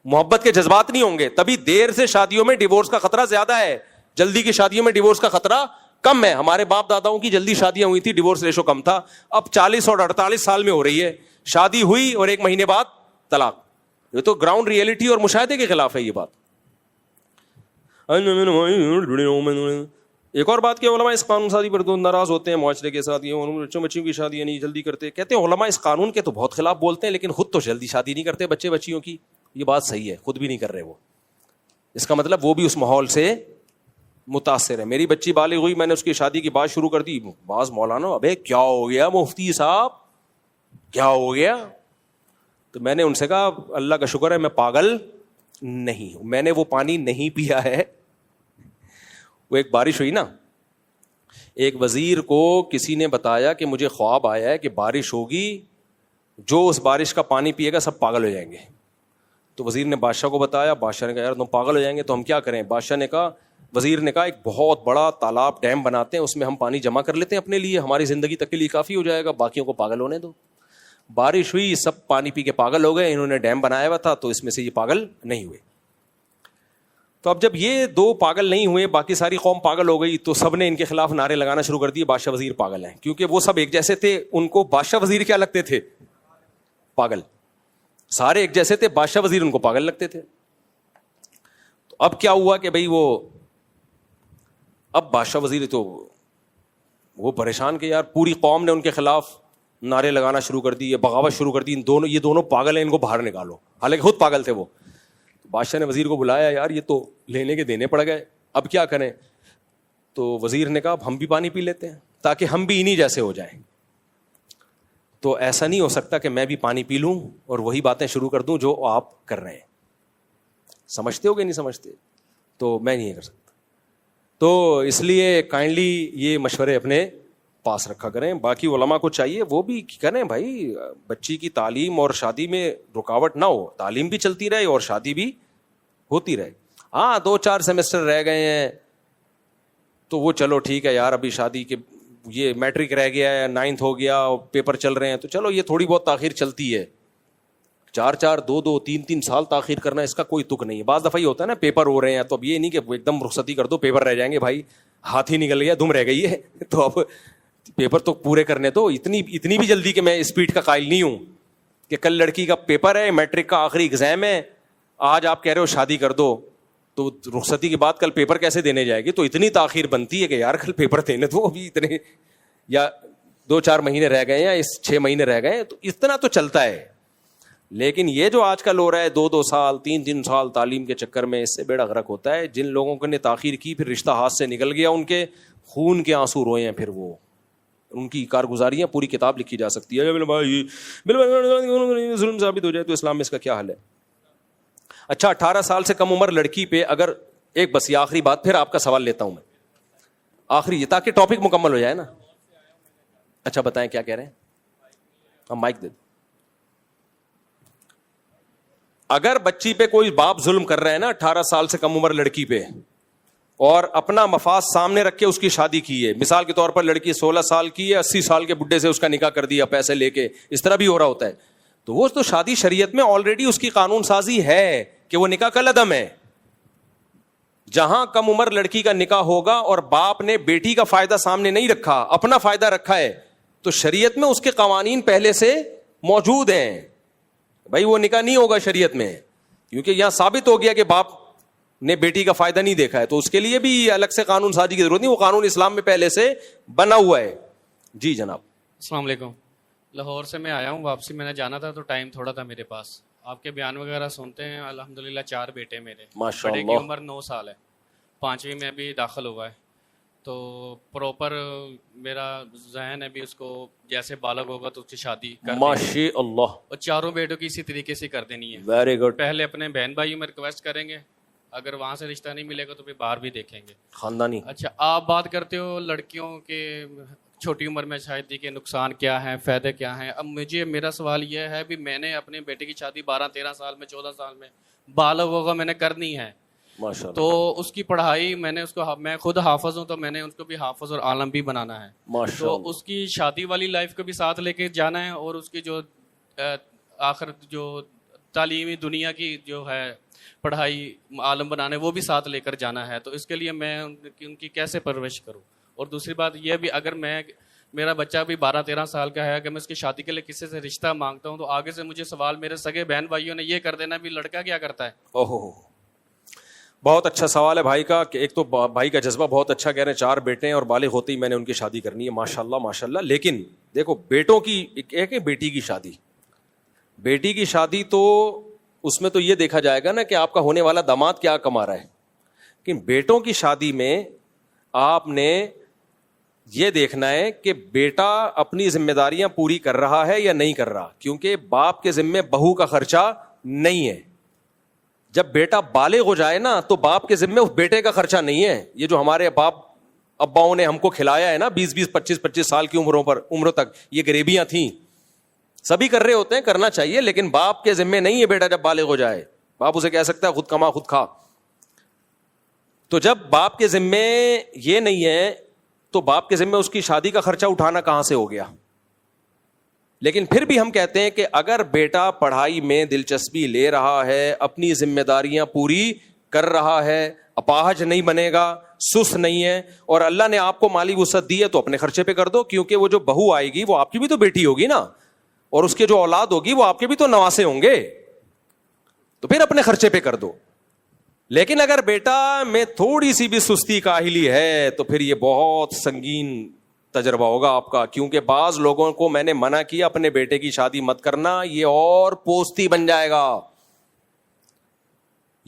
محبت کے جذبات نہیں ہوں گے. تبھی دیر سے شادیوں میں ڈیورس کا خطرہ زیادہ ہے, جلدی کی شادیوں میں ڈیورس کا خطرہ کم ہے. ہمارے باپ داداؤں کی جلدی شادیاں ہوئی تھی, ڈیورس ریشو کم تھا. اب 40 اور 48 سال میں ہو رہی ہے, شادی ہوئی اور 1 مہینے بعد طلاق. یہ تو گراؤنڈ ریئلٹی اور مشاہدے کے خلاف ہے یہ بات. ایک اور بات کہ علماء اس قانون سازی پر تو ناراض ہوتے ہیں معاشرے کے ساتھ, یہ بچوں کی شادیاں نہیں جلدی کرتے. کہتے ہیں علماء اس قانون کے تو بہت خلاف بولتے ہیں لیکن خود تو جلدی شادی نہیں کرتے بچیوں کی. یہ بات صحیح ہے, خود بھی نہیں کر رہے وہ. اس کا مطلب وہ بھی اس ماحول سے متاثر ہے. میری بچی بالغ ہوئی, میں نے اس کی شادی کی بات شروع کر دی. بعض مولانا ابے کیا ہو گیا مفتی صاحب, کیا ہو گیا؟ تو میں نے ان سے کہا اللہ کا شکر ہے میں پاگل نہیں ہوں, میں نے وہ پانی نہیں پیا ہے. وہ ایک بارش ہوئی نا, ایک وزیر کو کسی نے بتایا کہ مجھے خواب آیا ہے کہ بارش ہوگی, جو اس بارش کا پانی پیے گا سب پاگل ہو جائیں گے. تو وزیر نے بادشاہ کو بتایا, بادشاہ نے کہا یار تم پاگل ہو جائیں گے تو ہم کیا کریں؟ بادشاہ نے کہا, وزیر نے کہا ایک بہت بڑا تالاب ڈیم بناتے ہیں, اس میں ہم پانی جمع کر لیتے ہیں اپنے لیے, ہماری زندگی تک کے لیے کافی ہو جائے گا, باقیوں کو پاگل ہونے دو. بارش ہوئی, سب پانی پی کے پاگل ہو گئے. انہوں نے ڈیم بنایا ہوا تھا تو اس میں سے یہ پاگل نہیں ہوئے. تو اب جب یہ 2 پاگل نہیں ہوئے, باقی ساری قوم پاگل ہو گئی, تو سب نے ان کے خلاف نعرے لگانا شروع کر دیے بادشاہ وزیر پاگل ہیں, کیونکہ وہ سب ایک جیسے تھے. ان کو بادشاہ وزیر کیا لگتے تھے؟ پاگل. سارے ایک جیسے تھے, بادشاہ وزیر ان کو پاگل لگتے تھے. تو اب کیا ہوا کہ بھائی اب بادشاہ وزیر تو وہ پریشان کہ یار پوری قوم نے ان کے خلاف نعرے لگانا شروع کر دی, بغاوت شروع کر دی, یہ دونوں پاگل ہیں, ان کو باہر نکالو. حالانکہ خود پاگل تھے وہ. بادشاہ نے وزیر کو بلایا, یار یہ تو لینے کے دینے پڑ گئے, اب کیا کریں؟ تو وزیر نے کہا ہم بھی پانی پی لیتے ہیں تاکہ ہم بھی انہی جیسے ہو جائیں. تو ایسا نہیں ہو سکتا کہ میں بھی پانی پی لوں اور وہی باتیں شروع کر دوں جو آپ کر رہے ہیں. سمجھتے ہو کہ نہیں سمجھتے؟ تو میں نہیں کر سکتا. تو اس لیے کائنڈلی یہ مشورے اپنے پاس رکھا کریں. باقی علماء کو چاہیے وہ بھی کریں بھائی, بچی کی تعلیم اور شادی میں رکاوٹ نہ ہو, تعلیم بھی چلتی رہے اور شادی بھی ہوتی رہے. ہاں 2-4 سیمسٹر رہ گئے ہیں تو وہ چلو ٹھیک ہے یار, ابھی شادی کے یہ میٹرک رہ گیا ہے, 9th ہو گیا, پیپر چل رہے ہیں, تو چلو یہ تھوڑی بہت تاخیر چلتی ہے. 4-4 2-2 3-3 سال تاخیر کرنا اس کا کوئی تک نہیں ہے. بعض دفعہ یہ ہوتا ہے نا پیپر ہو رہے ہیں تو اب یہ نہیں کہ ایک دم رخصتی کر دو, پیپر رہ جائیں گے بھائی, ہاتھ ہی نکل گیا, دم رہ گئی ہے, تو اب پیپر تو پورے کرنے دو. اتنی بھی جلدی کہ میں اسپیڈ کا قائل نہیں ہوں کہ کل لڑکی کا پیپر ہے, میٹرک کا آخری ایگزام ہے, آج آپ کہہ رہے ہو شادی کر دو, تو رخصتی کے بعد کل پیپر کیسے دینے جائے گی؟ تو اتنی تاخیر بنتی ہے کہ یار کل پیپر دینے دو, ابھی اتنے یا 2-4 مہینے رہ گئے یا 6 مہینے رہ گئے, تو اتنا تو چلتا ہے. لیکن یہ جو آج کل ہو رہا ہے 2-2 سال 3-3 سال تعلیم کے چکر میں, اس سے بیڑا غرق ہوتا ہے. جن لوگوں نے تاخیر کی پھر رشتہ ہاتھ سے نکل گیا, ان کے خون کے آنسو روئے ہیں, پھر وہ ان کی کارگزاریاں پوری کتاب لکھی جا سکتی ہے. ظلم ثابت ہو جائے تو اسلام میں اس کا کیا حل ہے؟ اچھا 18 سال سے کم عمر لڑکی پہ اگر ایک بس یہ آخری بات, پھر آپ کا سوال لیتا ہوں میں, آخری یہ تاکہ ٹاپک مکمل ہو جائے نا. اچھا بتائیں کیا کہہ رہے ہیں, ہم مائک دے دیں. اگر بچی پہ کوئی باپ ظلم کر رہے ہیں نا 18 سال سے کم عمر لڑکی پہ, اور اپنا مفاد سامنے رکھ کے اس کی شادی کی ہے, مثال کے طور پر لڑکی 16 سال کی ہے, 80 سال کے بڈھے سے اس کا نکاح کر دیا پیسے لے کے, اس طرح بھی ہو رہا ہوتا ہے, تو وہ تو شادی شریعت میں آلریڈی اس کی قانون سازی ہے کہ وہ نکاح کالعدم ہے. جہاں کم عمر لڑکی کا نکاح ہوگا اور باپ نے بیٹی کا فائدہ سامنے نہیں رکھا, اپنا فائدہ رکھا ہے, تو شریعت میں اس کے قوانین پہلے سے موجود ہیں. بھائی وہ نکاح نہیں ہوگا شریعت میں, کیونکہ یہاں ثابت ہو گیا کہ باپ نے بیٹی کا فائدہ نہیں دیکھا ہے, تو اس کے لیے بھی الگ سے قانون سازی کی ضرورت نہیں, وہ قانون اسلام میں پہلے سے بنا ہوا ہے. جی جناب. السلام علیکم. لاہور سے میں آیا ہوں, واپسی میں نے جانا تھا تو ٹائم تھوڑا تھا میرے پاس. آپ کے بیان وغیرہ سنتے ہیں. الحمدللہ 4 بیٹے میرے, بڑے کی عمر 9 سال ہے, 5ویں میں ابھی داخل ہوا ہے. تو پراپر میرا ذہن ہے بھی اس کو جیسے بالغ ہوگا تو اس کی شادی کر ماشاء اللہ, اور 4 بیٹوں کی اسی طریقے سے کر دینی ہے. Very good. پہلے اپنے بہن بھائیوں میں ریکویسٹ کریں گے, اگر وہاں سے رشتہ نہیں ملے گا تو پھر باہر بھی دیکھیں گے خاندانی. اچھا, آپ بات کرتے ہو لڑکیوں کے چھوٹی عمر میں شادی کے نقصان کیا ہیں, فائدے کیا ہیں. اب میرا سوال یہ ہے بھی میں نے اپنے بیٹے کی شادی 12-13 سال میں 14 سال میں بالغ ہوگا میں نے کرنی ہے, تو اس کی پڑھائی میں خود حافظ ہوں تو میں نے اس کو بھی حافظ اور عالم بھی بنانا ہے. تو اس کی شادی والی لائف کو بھی ساتھ لے کے جانا ہے, اور اس کی جو آخر جو تعلیمی دنیا کی جو ہے پڑھائی عالم بنانے وہ بھی ساتھ لے کر جانا ہے. تو اس کے لیے میں ان کی کیسے پرورش کروں. اور دوسری بات یہ بھی, اگر میرا بچہ بھی 12-13 سال کا ہے, اگر میں اس کی شادی کے لیے کسی سے رشتہ مانگتا ہوں تو آگے سے مجھے سوال میرے سگے بہن بھائیوں نے یہ کر دینا بھی لڑکا کیا کرتا ہے. اوہ, بہت اچھا سوال ہے بھائی کا, کہ ایک تو بھائی کا جذبہ بہت اچھا, کہہ رہے ہیں 4 بیٹے ہیں اور بالغ ہوتے ہی میں نے ان کی شادی کرنی ہے. ماشاءاللہ ماشاءاللہ. لیکن دیکھو بیٹوں کی ایک ہے بیٹی کی شادی. بیٹی کی شادی تو اس میں تو یہ دیکھا جائے گا نا کہ آپ کا ہونے والا داماد کیا کما رہا ہے. لیکن بیٹوں کی شادی میں آپ نے یہ دیکھنا ہے کہ بیٹا اپنی ذمہ داریاں پوری کر رہا ہے یا نہیں کر رہا, کیونکہ باپ کے ذمے بہو کا خرچہ نہیں ہے. جب بیٹا بالغ ہو جائے نا تو باپ کے ذمے اس بیٹے کا خرچہ نہیں ہے. یہ جو ہمارے اباؤں نے ہم کو کھلایا ہے نا 20-20 25-25 سال کی عمروں تک, یہ غریبیاں تھیں, سبھی کر رہے ہوتے ہیں, کرنا چاہیے, لیکن باپ کے ذمے نہیں ہے بیٹا. جب بالغ ہو جائے باپ اسے کہہ سکتا ہے خود کما خود کھا. تو جب باپ کے ذمے یہ نہیں ہے تو باپ کے ذمے اس کی شادی کا خرچہ اٹھانا کہاں سے ہو گیا. لیکن پھر بھی ہم کہتے ہیں کہ اگر بیٹا پڑھائی میں دلچسپی لے رہا ہے, اپنی ذمہ داریاں پوری کر رہا ہے, اپاہج نہیں بنے گا, سست نہیں ہے, اور اللہ نے آپ کو مالی وسعت دی ہے تو اپنے خرچے پہ کر دو, کیونکہ وہ جو بہو آئے گی وہ آپ کی بھی تو بیٹی ہوگی نا, اور اس کے جو اولاد ہوگی وہ آپ کے بھی تو نواسے ہوں گے, تو پھر اپنے خرچے پہ کر دو. لیکن اگر بیٹا میں تھوڑی سی بھی سستی کاہلی ہے تو پھر یہ بہت سنگین تجربہ ہوگا آپ کا, کیونکہ بعض لوگوں کو میں نے منع کیا اپنے بیٹے کی شادی مت کرنا, یہ اور پوستی بن جائے گا.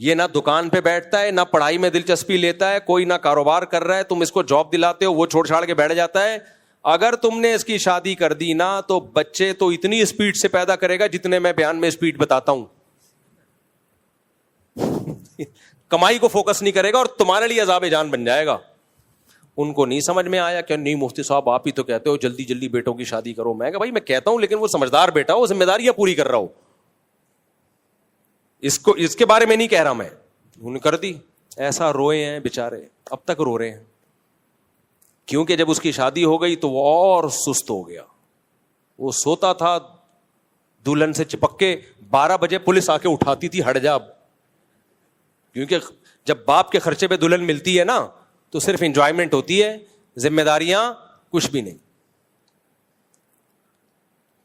یہ نہ دکان پہ بیٹھتا ہے, نہ پڑھائی میں دلچسپی لیتا ہے, کوئی نہ کاروبار کر رہا ہے, تم اس کو جاب دلاتے ہو وہ چھوڑ چھاڑ کے بیٹھ جاتا ہے. اگر تم نے اس کی شادی کر دی نا تو بچے تو اتنی اسپیڈ سے پیدا کرے گا جتنے میں بیان میں اسپیڈ بتاتا ہوں. کمائی کو فوکس نہیں کرے گا اور تمہارے لیے عذاب جان بن جائے گا. ان کو نہیں سمجھ میں آیا کہ نہیں مفتی صاحب آپ ہی تو کہتے ہو جلدی جلدی بیٹوں کی شادی کرو. میں کہا بھائی میں کہتا ہوں لیکن وہ سمجھدار بیٹا ہو, ذمہ داریاں پوری کر رہا ہو, اس کے بارے میں نہیں کہہ رہا میں. انہوں نے کر دی, ایسا روئے ہیں بیچارے, اب تک رو رہے ہیں, کیونکہ جب اس کی شادی ہو گئی تو وہ اور سست ہو گیا. وہ سوتا تھا دلہن سے چپک کے, 12 بجے پولیس آ کے اٹھاتی تھی ہٹ جا, کیونکہ جب باپ کے خرچے پہ دلہن ملتی ہے نا تو صرف انجوائمنٹ ہوتی ہے, ذمہ داریاں کچھ بھی نہیں.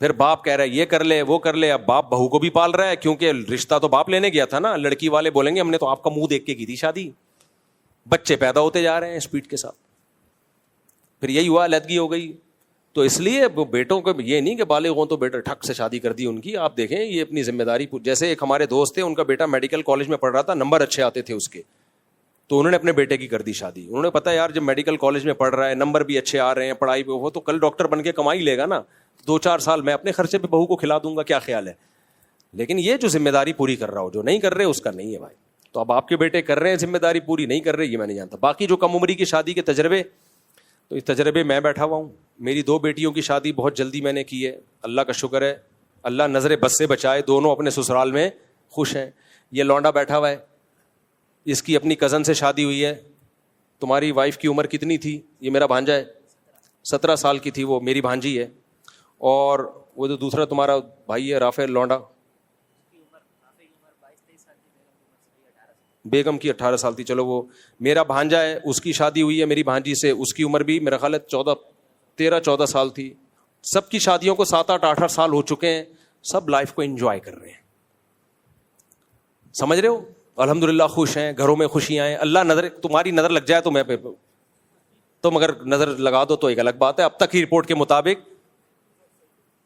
پھر باپ کہہ رہا ہے یہ کر لے وہ کر لے, اب باپ بہو کو بھی پال رہا ہے, کیونکہ رشتہ تو باپ لینے گیا تھا نا. لڑکی والے بولیں گے ہم نے تو آپ کا منہ دیکھ کے کی تھی شادی. بچے پیدا ہوتے جا رہے ہیں اسپیڈ کے ساتھ, پھر یہی ہوا علیحدگی ہو گئی. تو اس لیے بیٹوں کو یہ نہیں کہ بالغ ہوں تو بیٹا ٹھک سے شادی کر دی ان کی. آپ دیکھیں یہ اپنی ذمہ داری, جیسے ایک ہمارے دوست تھے, ان کا بیٹا میڈیکل کالج میں پڑھ رہا تھا, نمبر اچھے آتے تھے اس کے, تو انہوں نے اپنے بیٹے کی کر دی شادی. انہوں نے پتا یار جب میڈیکل کالج میں پڑھ رہا ہے, نمبر بھی اچھے آ رہے ہیں, پڑھائی پہ وہ تو کل ڈاکٹر بن کے کمائی لے گا نا, 2-4 سال میں اپنے خرچے پہ بہو کو کھلا دوں گا, کیا خیال ہے. لیکن یہ جو ذمہ داری پوری کر رہا ہو, جو نہیں کر رہے اس کا نہیں ہے بھائی. تو اب آپ کے بیٹے کر رہے ہیں ذمہ داری پوری, نہیں کر رہے یہ میں نہیں جانتا. باقی جو کم عمری کی شادی کے تجربے, تو اس تجربے میں بیٹھا ہوا ہوں. میری 2 بیٹیوں کی شادی بہت جلدی میں نے کی ہے, اللہ کا شکر ہے, اللہ نظر بد سے بچائے, دونوں اپنے سسرال میں خوش ہیں. یہ لونڈا بیٹھا ہوا ہے, اس کی اپنی کزن سے شادی ہوئی ہے. تمہاری وائف کی عمر کتنی تھی؟ یہ میرا بھانجا ہے, 17 سال کی تھی وہ, میری بھانجی ہے. اور وہ جو دوسرا تمہارا بھائی ہے رافع لونڈا, بیگم کی 18 سال تھی. چلو وہ میرا بھانجا ہے, اس کی شادی ہوئی ہے میری بھانجی سے, اس کی عمر بھی میرا خیال ہے 13-14 سال تھی. سب کی شادیوں کو 7-8-18 سال ہو چکے ہیں, سب لائف کو انجوائے کر رہے ہیں. سمجھ رہے ہو, الحمدللہ خوش ہیں, گھروں میں خوشیاں ہیں. اللہ نظر, تمہاری نظر لگ جائے تو میں پہ, تم اگر نظر لگا دو تو ایک الگ بات ہے. اب تک کی رپورٹ کے مطابق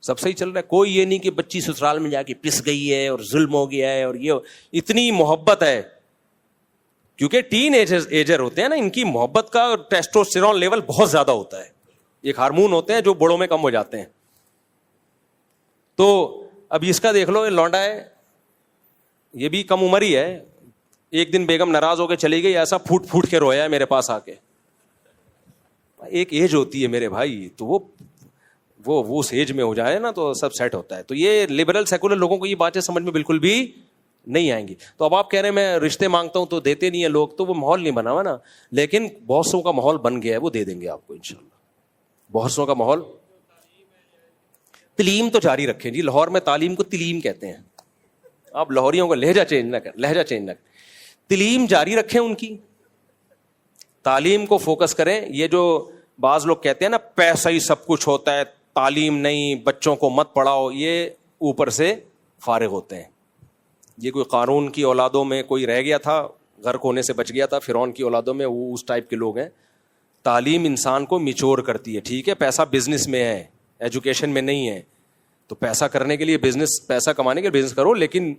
سب صحیح چل رہا ہے. کوئی یہ نہیں کہ بچی سسرال میں جا کے پس گئی ہے اور ظلم ہو گیا ہے, اور یہ اتنی محبت ہے, کیونکہ ٹین ایجر ہوتے ہیں نا, ان کی محبت کا ٹیسٹوسٹیرون لیول بہت زیادہ ہوتا ہے. ایک ہارمون ہوتے ہیں جو بڑوں میں کم ہو جاتے ہیں. تو اب اس کا دیکھ لو, یہ لونڈا ہے, یہ بھی کم عمر ہی ہے. ایک دن بیگم ناراض ہو کے چلی گئی, ایسا پھوٹ پھوٹ کے رویا ہے میرے پاس آ کے. ایک ایج ہوتی ہے میرے بھائی, تو وہ اس ایج میں ہو جائے نا تو سب سیٹ ہوتا ہے. تو یہ لبرل سیکولر لوگوں کو یہ باتیں سمجھ میں بالکل بھی نہیں آئیں گی. تو اب آپ کہہ رہے ہیں میں رشتے مانگتا ہوں تو دیتے نہیں ہیں لوگ, تو وہ ماحول نہیں بنا ہوا نا. لیکن بہت سو کا ماحول بن گیا ہے, وہ دے دیں گے آپ کو انشاءاللہ. بہت سو کا ماحول. تعلیم تو جاری رکھیں جی, لاہور میں تعلیم کو تعلیم کہتے ہیں. آپ لاہوریوں کا لہجہ چینج نہ کریں. تعلیم جاری رکھیں, ان کی تعلیم کو فوکس کریں. یہ جو بعض لوگ کہتے ہیں نا پیسہ ہی سب کچھ ہوتا ہے, تعلیم نہیں, بچوں کو مت پڑھاؤ, یہ اوپر سے فارغ ہوتے ہیں. یہ کوئی قارون کی اولادوں میں کوئی رہ گیا تھا, غرق ہونے سے بچ گیا تھا, فرعون کی اولادوں میں وہ اس ٹائپ کے لوگ ہیں. تعلیم انسان کو میچور کرتی ہے. ٹھیک ہے, پیسہ بزنس میں ہے, ایجوکیشن میں نہیں ہے. تو پیسہ کرنے کے لیے بزنس, پیسہ کمانے کے لیے بزنس کرو, لیکن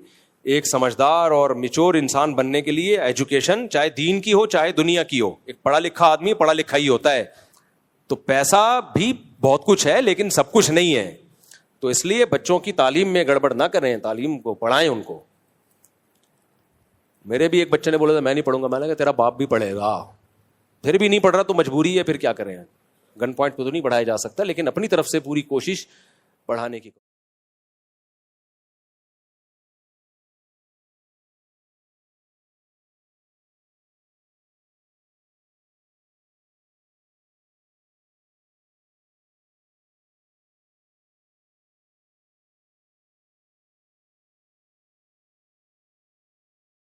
ایک سمجھدار اور میچور انسان بننے کے لیے ایجوکیشن چاہے دین کی ہو چاہے دنیا کی ہو. ایک پڑھا لکھا آدمی پڑھا لکھا ہی ہوتا ہے. تو پیسہ بھی بہت کچھ ہے لیکن سب کچھ نہیں ہے. تو اس لیے بچوں کی تعلیم میں گڑبڑ نہ کریں, تعلیم کو پڑھائیں ان کو. میرے بھی ایک بچے نے بولا تھا میں نہیں پڑھوں گا. میں نے کہا تیرا باپ بھی پڑھے گا, پھر بھی نہیں پڑھ رہا تو مجبوری ہے, پھر کیا کریں. گن پوائنٹ پہ تو نہیں پڑھایا جا سکتا, لیکن اپنی طرف سے پوری کوشش پڑھانے کی.